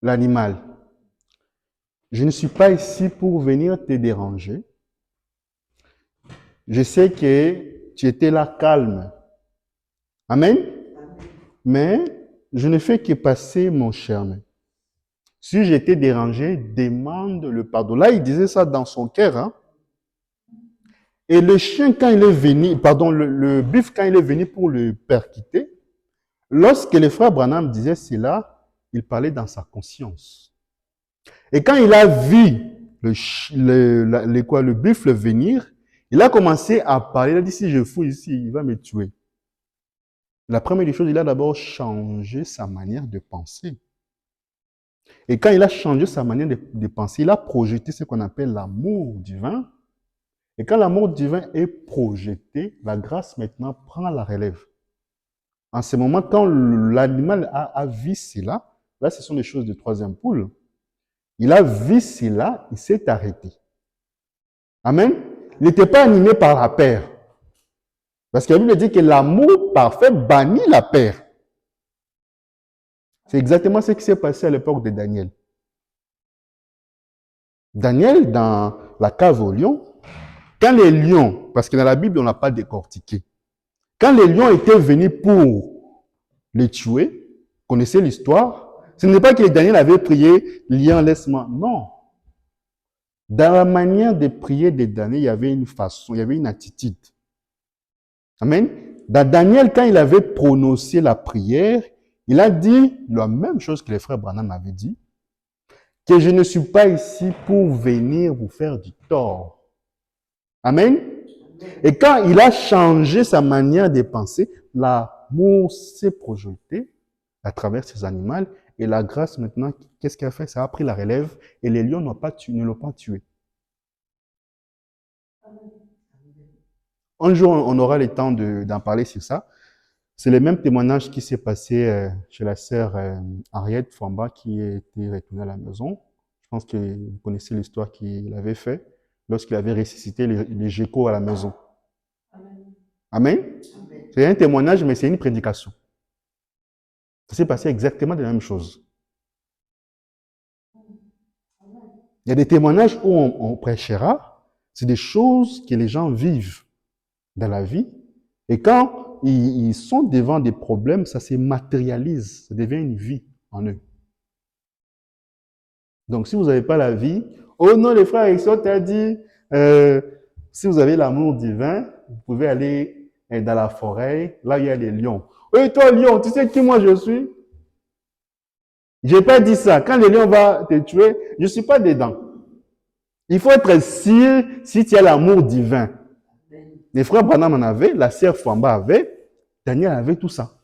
l'animal. Je ne suis pas ici pour venir te déranger. Je sais que tu étais là calme. Amen. Mais je ne fais que passer mon chemin. Si j'étais dérangé, demande le pardon. Là, il disait ça dans son cœur. Hein? Et le chien, quand il est venu, le buffle, quand il est venu pour le percuter, lorsque le frère Branham disait cela, il parlait dans sa conscience. Et quand il a vu le buffle venir, il a commencé à parler. Il a dit, si je fous ici, il va me tuer. La première des choses, il a d'abord changé sa manière de penser. Et quand il a changé sa manière de penser, il a projeté ce qu'on appelle l'amour divin. Et quand l'amour divin est projeté, la grâce maintenant prend la relève. En ce moment, quand l'animal a vu cela, là, ce sont des choses de troisième poule. Il a vu cela, il s'est arrêté. Amen. Il n'était pas animé par la peur. Parce que la Bible dit que l'amour parfait bannit la peur. C'est exactement ce qui s'est passé à l'époque de Daniel. Daniel, dans la cave aux lions, quand les lions, parce que dans la Bible, on n'a pas décortiqué, quand les lions étaient venus pour les tuer, connaissez l'histoire, ce n'est pas que Daniel avait prié, lion, laisse-moi. Non. Dans la manière de prier de Daniel, il y avait une façon, il y avait une attitude. Amen. Dans Daniel, quand il avait prononcé la prière, il a dit la même chose que les frères Branham avaient dit, que je ne suis pas ici pour venir vous faire du tort. Amen. Et quand il a changé sa manière de penser, l'amour s'est projeté à travers ces animaux et la grâce maintenant, qu'est-ce qu'elle a fait? Ça a pris la relève et les lions ne l'ont pas tué. Un jour, on aura le temps d'en parler sur ça. C'est le même témoignage qui s'est passé chez la sœur Henriette Famba qui était retournée à la maison. Je pense que vous connaissez l'histoire qu'il avait fait lorsqu'il avait ressuscité les geckos à la maison. Amen. Amen. C'est un témoignage, mais c'est une prédication. Ça s'est passé exactement de la même chose. Il y a des témoignages où on prêchera, c'est des choses que les gens vivent dans la vie. Et quand ils sont devant des problèmes, ça se matérialise, ça devient une vie en eux. Donc, si vous n'avez pas la vie, oh non, les frères et sœurs t'a dit, si vous avez l'amour divin, vous pouvez aller dans la forêt, là il y a les lions. Et toi, lion, tu sais qui moi je suis? J'ai pas dit ça. Quand le lion va te tuer, je suis pas dedans. Il faut être sûr si tu as l'amour divin. Les frères Branham en avaient, la sœur Famba avait, Daniel avait tout ça.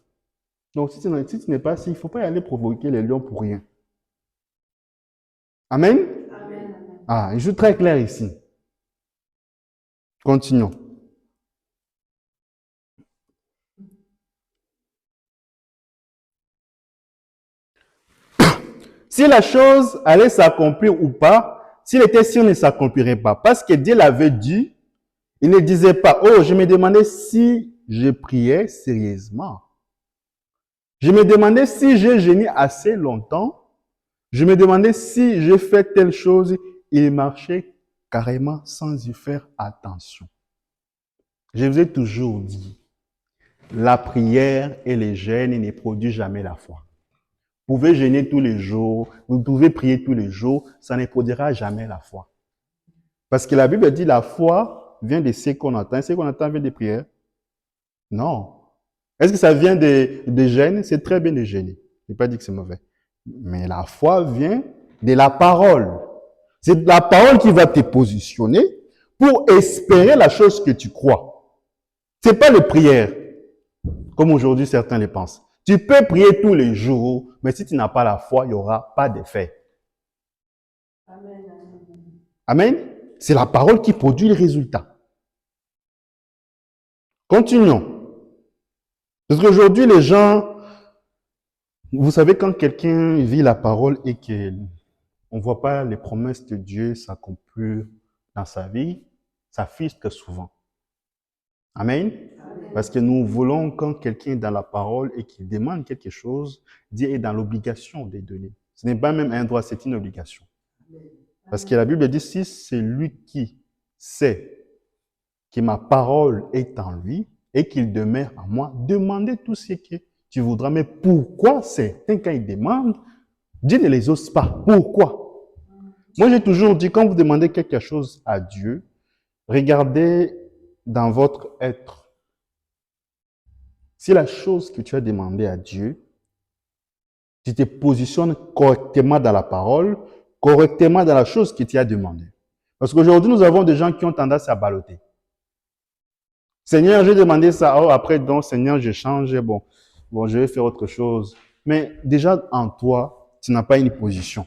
Donc, si tu n'es pas sûr, il ne faut pas y aller provoquer les lions pour rien. Amen? Amen. Ah, je suis très clair ici. Continuons. Si la chose allait s'accomplir ou pas, s'il était sûr, ne s'accomplirait pas. Parce que Dieu l'avait dit, il ne disait pas, oh, je me demandais si je priais sérieusement. Je me demandais si j'ai gêné assez longtemps. Je me demandais si j'ai fait telle chose. Il marchait carrément sans y faire attention. Je vous ai toujours dit, la prière et les jeûnes ne produisent jamais la foi. Vous pouvez jeûner tous les jours, vous pouvez prier tous les jours, ça ne produira jamais la foi. Parce que la Bible dit la foi vient de ce qu'on entend. Ce qu'on entend vient des prières? Non. Est-ce que ça vient des jeûnes? C'est très bien de jeûner. Je n'ai pas dit que c'est mauvais. Mais la foi vient de la parole. C'est la parole qui va te positionner pour espérer la chose que tu crois. Ce n'est pas les prières, comme aujourd'hui certains le pensent. Tu peux prier tous les jours, mais si tu n'as pas la foi, il n'y aura pas d'effet. Amen. Amen. C'est la parole qui produit les résultats. Continuons. Parce qu'aujourd'hui, les gens, vous savez, quand quelqu'un vit la parole et qu'on ne voit pas les promesses de Dieu s'accomplir dans sa vie, ça frustre souvent. Amen. Amen. Parce que nous voulons, quand quelqu'un est dans la parole et qu'il demande quelque chose, Dieu est dans l'obligation de donner. Ce n'est pas même un droit, c'est une obligation. Parce que la Bible dit, si c'est lui qui sait que ma parole est en lui et qu'il demeure en moi, demandez tout ce que tu voudras. Mais pourquoi certains, quand ils demandent, Dieu ne les ose pas? Pourquoi? Moi, j'ai toujours dit, quand vous demandez quelque chose à Dieu, regardez dans votre être. Si la chose que tu as demandé à Dieu, tu te positionnes correctement dans la parole, correctement dans la chose que tu as demandé. Parce qu'aujourd'hui, nous avons des gens qui ont tendance à balloter. Seigneur, j'ai demandé ça. Oh, après, donc, Seigneur, je change. Bon, je vais faire autre chose. Mais déjà, en toi, tu n'as pas une position.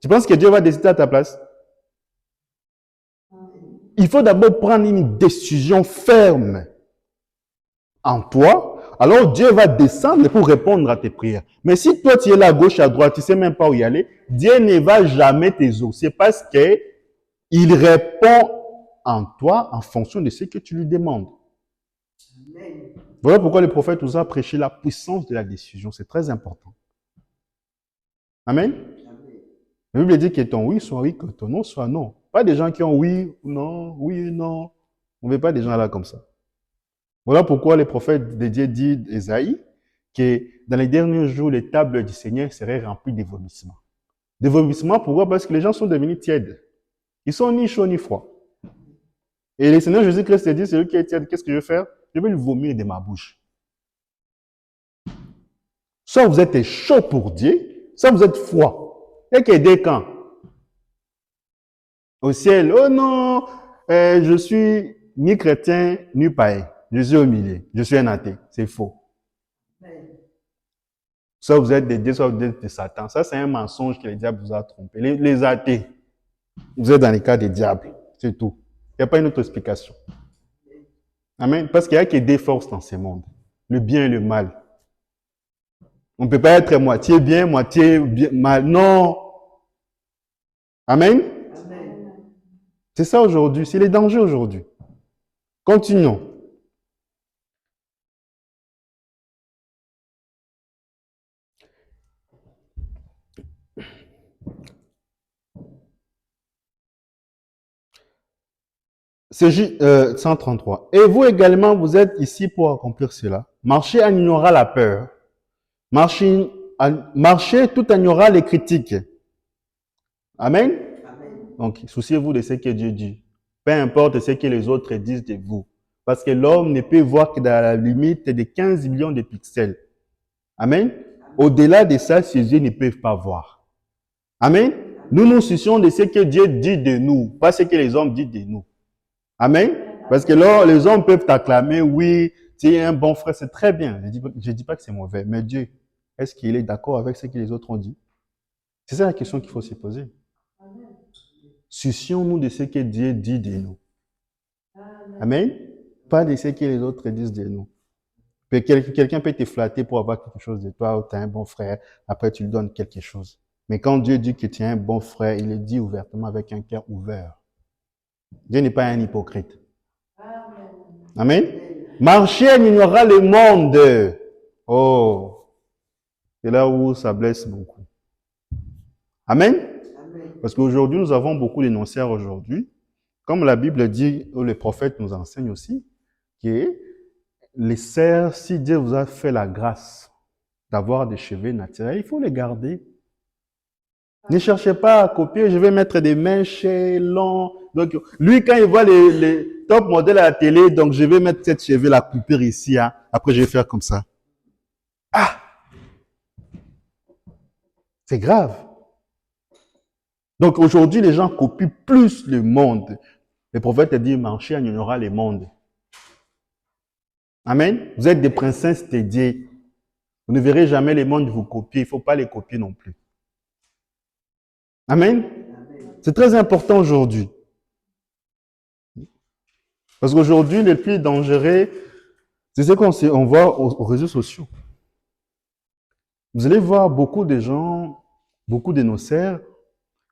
Tu penses que Dieu va décider à ta place? Il faut d'abord prendre une décision ferme en toi. Alors Dieu va descendre pour répondre à tes prières. Mais si toi tu es là à gauche, à droite, tu ne sais même pas où y aller, Dieu ne va jamais t'exaucer parce qu'il répond en toi en fonction de ce que tu lui demandes. Amen. Voilà pourquoi le prophète nous a prêché la puissance de la décision. C'est très important. Amen. La Bible dit que ton oui soit oui, que ton non soit non. Pas des gens qui ont oui ou non, oui ou non. On ne veut pas des gens là comme ça. Voilà pourquoi le prophète de Dieu dit d'Ésaïe que dans les derniers jours, les tables du Seigneur seraient remplies de vomissements. Des vomissements, pourquoi? Parce que les gens sont devenus tièdes. Ils sont ni chauds ni froids. Et le Seigneur Jésus-Christ dit, celui qui est tiède, qu'est-ce que je vais faire? Je vais le vomir de ma bouche. Soit vous êtes chaud pour Dieu, soit vous êtes froid. Il y a que des camps. Au ciel, oh non, je suis ni chrétien, ni païen. Je suis au milieu. Je suis un athée. C'est faux. Amen. Soit vous êtes de Dieu, soit vous êtes de Satan. Ça, c'est un mensonge que le diable vous a trompé. Les athées, vous êtes dans les cas des diables. C'est tout. Il n'y a pas une autre explication. Amen. Parce qu'il n'y a que des forces dans ce monde. Le bien et le mal. On ne peut pas être moitié bien, moitié mal. Non. Amen. Amen. C'est ça aujourd'hui. C'est les dangers aujourd'hui. Continuons. C'est 133. Et vous également, vous êtes ici pour accomplir cela. Marchez en ignorant la peur. Marchez tout en ignorant les critiques. Amen. Amen. Donc, souciez-vous de ce que Dieu dit. Peu importe ce que les autres disent de vous. Parce que l'homme ne peut voir que dans la limite de 15 millions de pixels. Amen. Au-delà de ça, ses yeux ne peuvent pas voir. Amen. Nous nous soucions de ce que Dieu dit de nous, pas ce que les hommes disent de nous. Amen. Parce que là, les hommes peuvent t'acclamer, oui, tu es un bon frère, c'est très bien. Je dis pas que c'est mauvais, mais Dieu, est-ce qu'il est d'accord avec ce que les autres ont dit? C'est ça la question qu'il faut se poser. Soucions-nous de ce que Dieu dit de nous. Amen. Pas de ce que les autres disent de nous. Quelqu'un peut te flatter pour avoir quelque chose de toi, tu es un bon frère, après tu lui donnes quelque chose. Mais quand Dieu dit que tu es un bon frère, il le dit ouvertement avec un cœur ouvert. Dieu n'est pas un hypocrite. Amen. Marcher ignorera le monde. Oh, c'est là où ça blesse beaucoup. Amen. Parce qu'aujourd'hui, nous avons beaucoup d'énonceurs aujourd'hui. Comme la Bible dit, ou les prophètes nous enseignent aussi, que les serres, si Dieu vous a fait la grâce d'avoir des cheveux naturels, il faut les garder. Ne cherchez pas à copier, je vais mettre des mèches longs. Donc, lui, quand il voit les top modèles à la télé, donc je vais mettre cette cheveux, la couper ici, hein. Après je vais faire comme ça. Ah! C'est grave. Donc aujourd'hui, les gens copient plus le monde. Le prophète a dit, marchez, il y aura le monde. Amen. Vous êtes des princesses dédiées. Vous ne verrez jamais le monde vous copier. Il ne faut pas les copier non plus. Amen. C'est très important aujourd'hui. Parce qu'aujourd'hui, le plus dangereux, c'est ce qu'on voit aux réseaux sociaux. Vous allez voir beaucoup de gens, beaucoup de nos sœurs,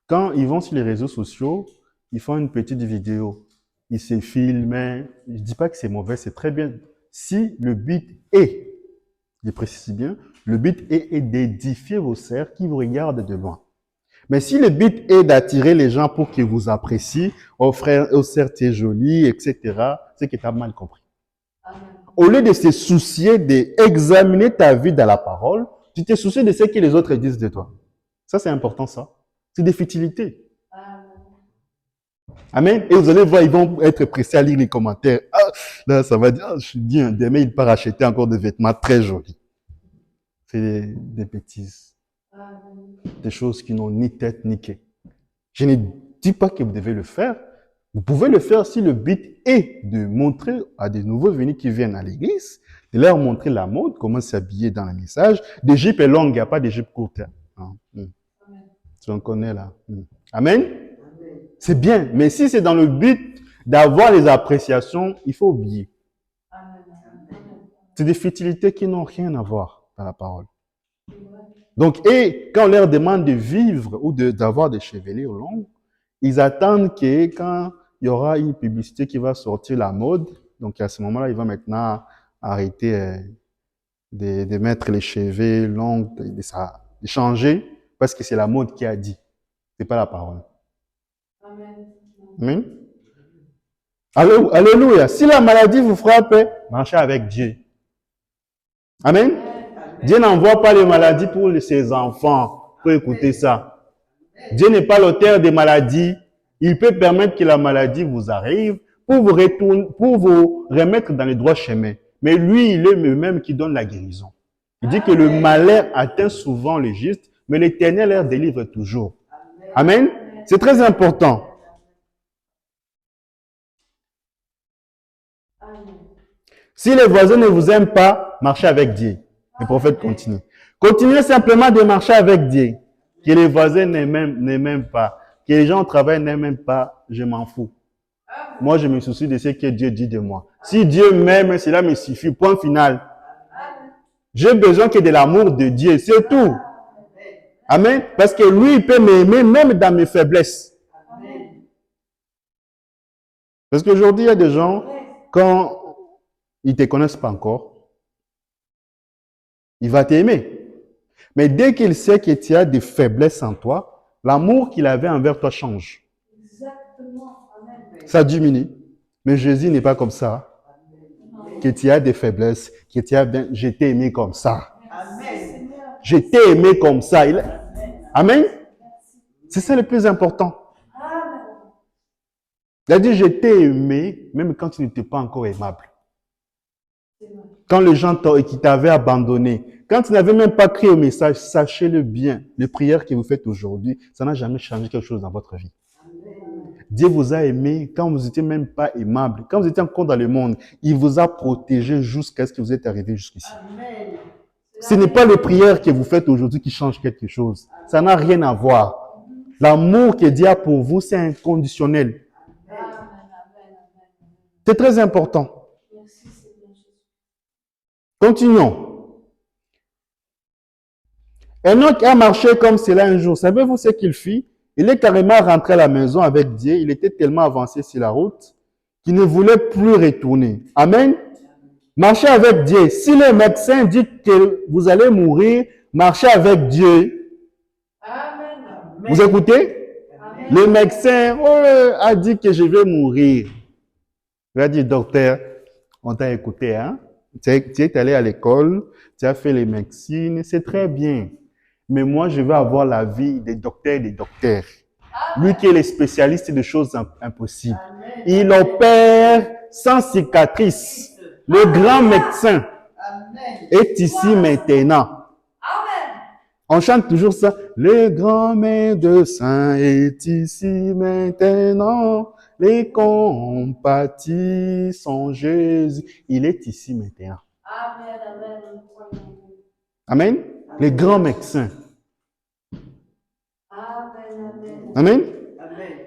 quand ils vont sur les réseaux sociaux, ils font une petite vidéo. Ils se filment. Je ne dis pas que c'est mauvais, c'est très bien. Si le but est, je précise bien, le but est d'édifier vos sœurs qui vous regardent de loin. Mais si le but est d'attirer les gens pour qu'ils vous apprécient, oh frère, oh sœur, tu es jolie, etc., c'est que tu as mal compris. Au lieu de se soucier d'examiner ta vie dans la parole, tu te soucies de ce que les autres disent de toi. Ça, c'est important, ça. C'est des futilités. Amen. Et vous allez voir, ils vont être pressés à lire les commentaires. Ah, là, ça va dire, ah, je suis bien. Demain, il part acheter encore des vêtements très jolis. C'est des bêtises. Des choses qui n'ont ni tête ni queue. Je ne dis pas que vous devez le faire. Vous pouvez le faire si le but est de montrer à des nouveaux venus qui viennent à l'église, de leur montrer la mode, comment s'habiller dans le message. Des jupes longues, il n'y a pas de jupes courtes. Tu en connais là. Amen. C'est bien, mais si c'est dans le but d'avoir les appréciations, il faut oublier. C'est des futilités qui n'ont rien à voir dans la parole. Donc, et quand on leur demande de vivre ou d'avoir des chevelures longues, ils attendent que quand il y aura une publicité qui va sortir la mode, donc à ce moment-là, ils vont maintenant arrêter de mettre les cheveux longs, de changer, parce que c'est la mode qui a dit. C'est pas la parole. Amen. Alléluia. Si la maladie vous frappe, marchez avec Dieu. Amen. Dieu n'envoie pas les maladies pour ses enfants. Pour écouter ça. Dieu n'est pas l'auteur des maladies. Il peut permettre que la maladie vous arrive pour vous remettre dans le droit chemin. Mais lui, il est lui-même qui donne la guérison. Il dit que le malheur atteint souvent le juste, mais l'Éternel leur délivre toujours. Amen. C'est très important. Si les voisins ne vous aiment pas, marchez avec Dieu. Le prophète continue. Continuez simplement de marcher avec Dieu. Que les voisins n'aiment pas. Que les gens au travail n'aiment pas, je m'en fous. Moi, je me soucie de ce que Dieu dit de moi. Si Dieu m'aime, cela me suffit. Point final. J'ai besoin que de l'amour de Dieu. C'est tout. Amen. Parce que lui, il peut m'aimer même dans mes faiblesses. Parce qu'aujourd'hui, il y a des gens, quand ils ne te connaissent pas encore, il va t'aimer. Mais dès qu'il sait que tu as des faiblesses en toi, l'amour qu'il avait envers toi change. Ça diminue. Mais Jésus n'est pas comme ça. Que tu as des faiblesses, que tu as bien, je t'ai aimé comme ça. Je t'ai aimé comme ça. Amen. C'est ça le plus important. Amen. Il a dit, je t'ai aimé, même quand tu n'étais pas encore aimable. C'est vrai. Quand les gens qui t'avaient abandonné, quand tu n'avais même pas crié au message, sachez-le bien, les prières que vous faites aujourd'hui, ça n'a jamais changé quelque chose dans votre vie. Dieu vous a aimé quand vous n'étiez même pas aimable, quand vous étiez encore dans le monde. Il vous a protégé jusqu'à ce que vous êtes arrivé jusqu'ici. Amen. Ce n'est pas les prières que vous faites aujourd'hui qui changent quelque chose. Ça n'a rien à voir. L'amour que Dieu a pour vous, c'est inconditionnel. Amen. Amen. Amen. C'est très important. Merci Seigneur Jésus. Continuons. Enoch a marché comme cela un jour. Savez-vous ce qu'il fit? Il est carrément rentré à la maison avec Dieu. Il était tellement avancé sur la route qu'il ne voulait plus retourner. Amen. Marchez avec Dieu. Si le médecin dit que vous allez mourir, marchez avec Dieu. Amen. Vous écoutez? Amen. Le médecin a dit que je vais mourir. Il a dit, docteur, on t'a écouté, hein? Tu es allé à l'école, tu as fait les médecines, c'est très bien. Mais moi, je veux avoir la vie des docteurs et des docteurs. Lui qui est le spécialiste de choses impossibles. Il opère sans cicatrice. Le grand médecin Amen. est ici maintenant. Amen. On chante toujours ça. Le grand médecin est ici maintenant. Les compatis sont Jésus. Il est ici maintenant. Amen. Amen. Amen. Les grands médecins. Amen. Amen. Amen. Amen.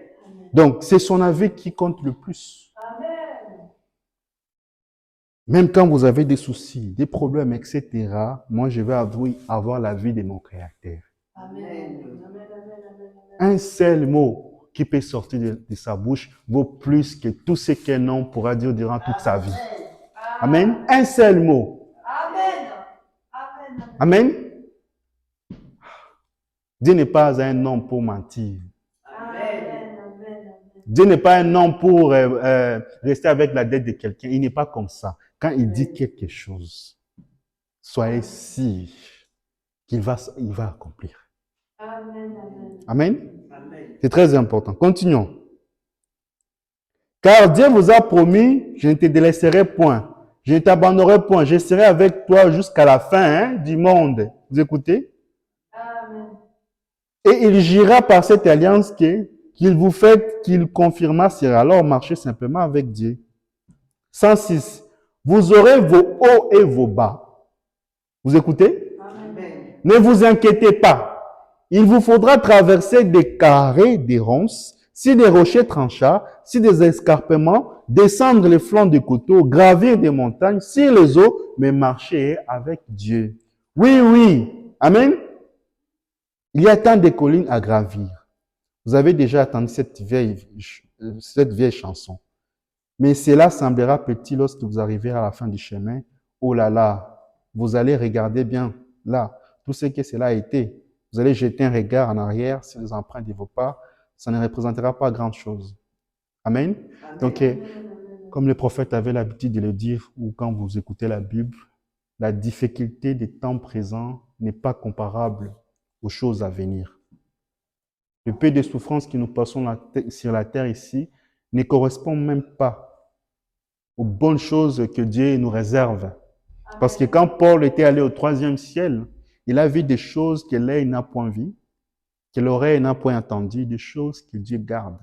Donc, c'est son avis qui compte le plus. Amen. Même quand vous avez des soucis, des problèmes, etc., moi, je vais avoir la vie de mon Créateur. Amen. Amen. Amen. Amen. Un seul mot qui peut sortir de sa bouche vaut plus que tout ce qu'un homme pourra dire durant toute sa vie. Amen. Un seul mot. Amen. Amen. Amen. Dieu n'est pas un homme pour mentir. Amen. Amen. Dieu n'est pas un homme pour rester avec la dette de quelqu'un. Il n'est pas comme ça. Quand il dit quelque chose, soyez sûrs qu'il va accomplir. Amen. Amen. Amen. C'est très important. Continuons. Car Dieu vous a promis, je ne te délaisserai point. Je ne t'abandonnerai point. Je serai avec toi jusqu'à la fin du monde. Vous écoutez? Amen. Et il jura par cette alliance qu'il vous fait, qu'il confirma, sera alors marchez simplement avec Dieu. 106. Vous aurez vos hauts et vos bas. Vous écoutez? Amen. Ne vous inquiétez pas. Il vous faudra traverser des carrés, des ronces, si des rochers tranchants, si des escarpements, descendre les flancs des coteaux, gravir des montagnes, sur les eaux, mais marcher avec Dieu. Oui, oui. Amen. Il y a tant de collines à gravir. Vous avez déjà entendu cette vieille chanson. Mais cela semblera petit lorsque vous arrivez à la fin du chemin. Oh là là, vous allez regarder bien là, tout ce que cela a été. Vous allez jeter un regard en arrière sur les empreintes de vos pas. Ça ne représentera pas grand-chose. Amen. Donc, comme le prophète avait l'habitude de le dire, ou quand vous écoutez la Bible, la difficulté des temps présents n'est pas comparable aux choses à venir. Le peu de souffrances que nous passons sur la terre ici ne correspond même pas aux bonnes choses que Dieu nous réserve. Parce que quand Paul était allé au 3e ciel, il a vu des choses que l'œil n'a point vues, que l'oreille n'a point entendues, des choses que Dieu garde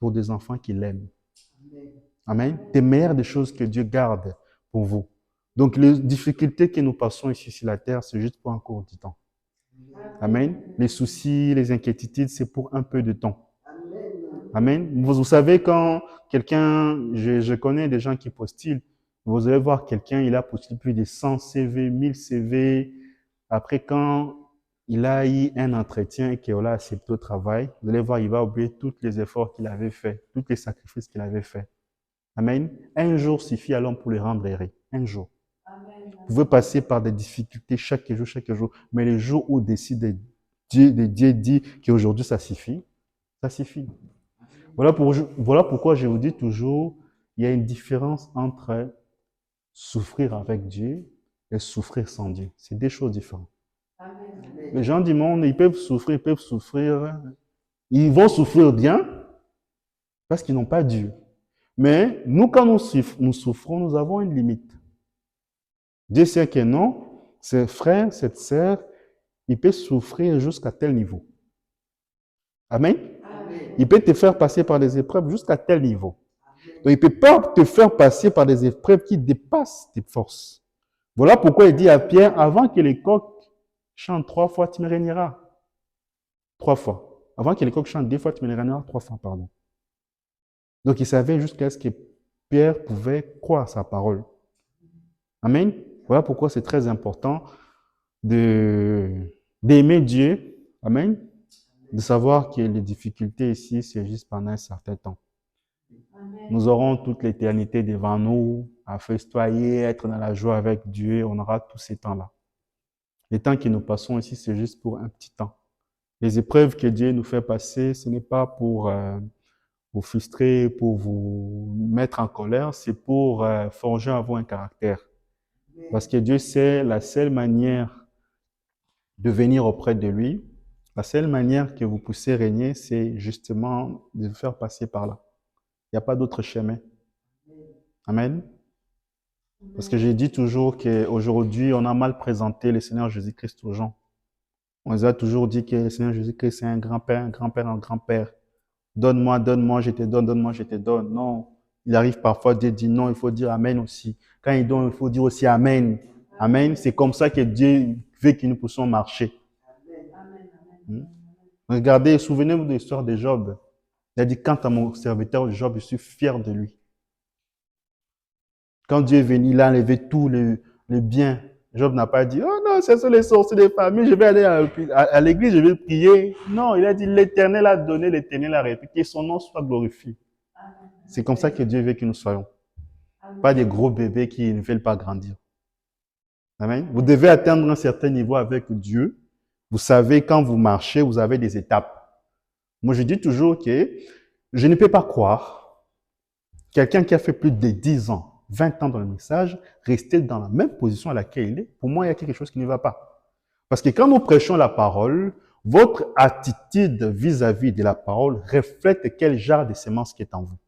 pour des enfants qu'il aime. Amen. Des meilleures des choses que Dieu garde pour vous. Donc les difficultés que nous passons ici sur la terre, c'est juste pour un court du temps. Amen. Les soucis, les inquiétudes, c'est pour un peu de temps. Amen. Vous savez, quand quelqu'un, je connais des gens qui postulent, vous allez voir quelqu'un, il a postulé plus de 100 CV, 1000 CV. Après, quand il a eu un entretien et qu'il a accepté au travail, vous allez voir, il va oublier tous les efforts qu'il avait faits, tous les sacrifices qu'il avait faits. Amen. Un jour suffit à l'homme pour le rendre heureux. Un jour. Vous pouvez passer par des difficultés chaque jour, mais le jour où Dieu dit qu'aujourd'hui ça suffit, ça suffit. Voilà pourquoi je vous dis toujours, il y a une différence entre souffrir avec Dieu et souffrir sans Dieu. C'est deux choses différentes. Les gens du monde, ils peuvent souffrir, Ils vont souffrir bien parce qu'ils n'ont pas Dieu. Mais nous, quand nous souffrons, nous avons une limite. Dieu sait que non, ce frère, cette sœur, il peut souffrir jusqu'à tel niveau. Amen. Amen. Il peut te faire passer par des épreuves jusqu'à tel niveau. Donc, il ne peut pas te faire passer par des épreuves qui dépassent tes forces. Voilà pourquoi il dit à Pierre, avant que les coqs chantent 3 fois, tu me régneras. 3 fois. Avant que les coqs chantent 2 fois, tu me régneras 3 fois, pardon. Donc, il savait jusqu'à ce que Pierre pouvait croire sa parole. Amen. Voilà pourquoi c'est très important d'aimer Dieu. Amen. De savoir que les difficultés ici, c'est juste pendant un certain temps. Amen. Nous aurons toute l'éternité devant nous à festoyer, être dans la joie avec Dieu. On aura tous ces temps-là. Les temps que nous passons ici, c'est juste pour un petit temps. Les épreuves que Dieu nous fait passer, ce n'est pas pour vous frustrer, pour vous mettre en colère, c'est pour forger en vous un caractère. Parce que Dieu sait la seule manière de venir auprès de lui, la seule manière que vous puissiez régner, c'est justement de vous faire passer par là. Il n'y a pas d'autre chemin. Amen. Parce que j'ai dit toujours qu'aujourd'hui, on a mal présenté le Seigneur Jésus-Christ aux gens. On les a toujours dit que le Seigneur Jésus-Christ, c'est un grand-père, un grand-père, un grand-père. Donne-moi, donne-moi, je te donne, donne-moi, je te donne. Non. Il arrive parfois Dieu dit non, il faut dire Amen aussi. Quand il donne, il faut dire aussi Amen. Amen. C'est comme ça que Dieu veut que nous puissions marcher. Regardez, souvenez-vous de l'histoire de Job. Il a dit, quant à mon serviteur Job, je suis fier de lui. Quand Dieu est venu, il a enlevé tout le bien. Job n'a pas dit, oh non, ce sont les sorciers des familles, je vais aller à l'église, je vais prier. Non, il a dit, l'Éternel a donné, l'Éternel a répliqué, que son nom soit glorifié. C'est comme ça que Dieu veut que nous soyons. Pas des gros bébés qui ne veulent pas grandir. Amen. Vous devez atteindre un certain niveau avec Dieu. Vous savez, quand vous marchez, vous avez des étapes. Moi, je dis toujours que je ne peux pas croire quelqu'un qui a fait plus de 10 ans, 20 ans dans le message, rester dans la même position à laquelle il est. Pour moi, il y a quelque chose qui ne va pas. Parce que quand nous prêchons la parole, votre attitude vis-à-vis de la parole reflète quel genre de semence qui est en vous.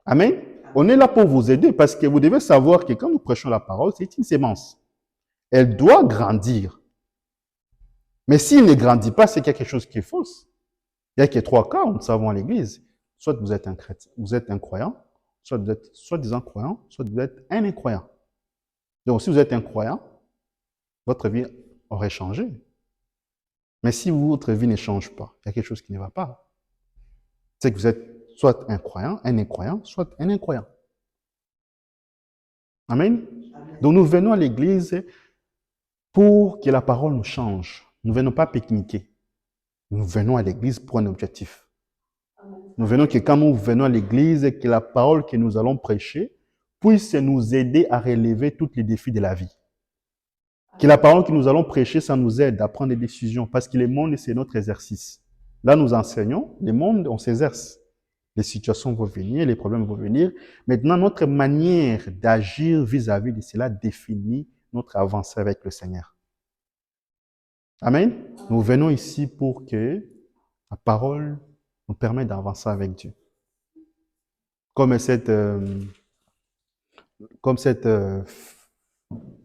Amen. On est là pour vous aider parce que vous devez savoir que quand nous prêchons la parole, c'est une semence. Elle doit grandir. Mais s'il ne grandit pas, c'est qu'il y a quelque chose qui est fausse. Il y a que 3 cas, nous savons à l'église. Soit vous êtes un chrétien, vous êtes un croyant, soit vous êtes soi-disant croyant, soit vous êtes un incroyant. Donc, si vous êtes un croyant, votre vie aurait changé. Mais si votre vie ne change pas, il y a quelque chose qui ne va pas. C'est que vous êtes soit un croyant, un incroyant, soit un incroyant. Amen. Donc, nous venons à l'église pour que la parole nous change. Nous ne venons pas pique-niquer. Nous venons à l'église pour un objectif. Nous venons que quand nous venons à l'église, que la parole que nous allons prêcher puisse nous aider à relever tous les défis de la vie. Que la parole que nous allons prêcher, ça nous aide à prendre des décisions parce que le monde, c'est notre exercice. Là, nous enseignons, le monde, on s'exerce. Les situations vont venir, les problèmes vont venir. Maintenant, notre manière d'agir vis-à-vis de cela définit notre avancée avec le Seigneur. Amen. Nous venons ici pour que la parole nous permette d'avancer avec Dieu. Comme cette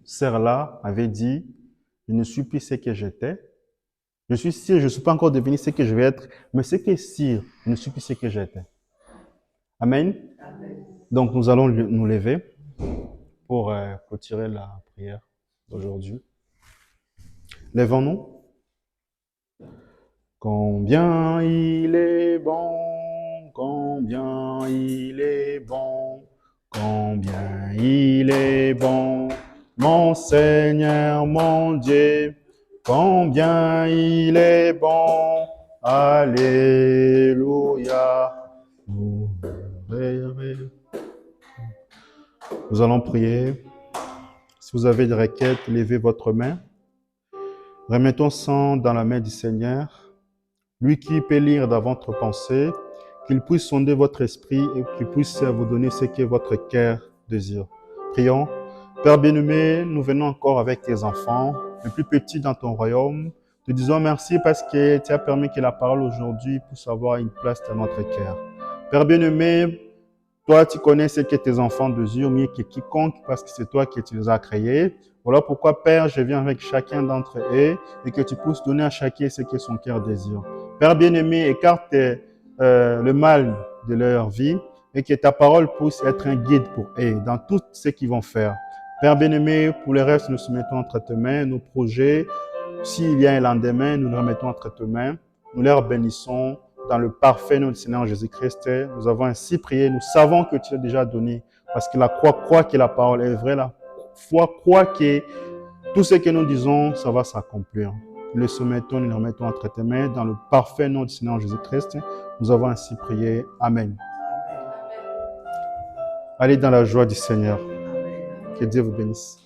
sœur-là avait dit, je ne suis plus ce que j'étais. Je suis sûr, je ne suis pas encore devenu ce que je vais être, mais ce qui est sûr, je ne suis plus ce que j'étais. Amen. Amen. Donc nous allons nous lever pour clôturer la prière d'aujourd'hui. Lèvons-nous. Combien il est bon, combien il est bon, combien il est bon, mon Seigneur, mon Dieu, combien il est bon, alléluia. Nous allons prier. Si vous avez des requêtes, levez votre main. Remettons-en dans la main du Seigneur. Lui qui peut lire dans votre pensée, qu'il puisse sonder votre esprit et qu'il puisse vous donner ce que votre cœur désire. Prions. Père bien-aimé, nous venons encore avec tes enfants, les plus petits dans ton royaume, Te disons merci parce que tu as permis que la parole aujourd'hui puisse avoir une place dans notre cœur. Père bien-aimé, toi, tu connais ce que tes enfants désirent mieux que quiconque parce que c'est toi qui les as créés. Voilà pourquoi, Père, je viens avec chacun d'entre eux et que tu puisses donner à chacun ce que son cœur désire. Père bien-aimé, écarte le mal de leur vie et que ta parole puisse être un guide pour eux dans tout ce qu'ils vont faire. Père bien-aimé, pour le reste, nous soumettons entre tes mains nos projets. S'il y a un lendemain, nous les remettons entre tes mains. Nous leur bénissons dans le parfait nom du Seigneur Jésus-Christ. Nous avons ainsi prié. Nous savons que tu as déjà donné parce que la croix croit que la parole est vraie. La foi croit que tout ce que nous disons, ça va s'accomplir. Nous le soumettons, nous le remettons entre tes mains dans le parfait nom du Seigneur Jésus-Christ. Nous avons ainsi prié. Amen. Allez dans la joie du Seigneur. Que Dieu vous bénisse.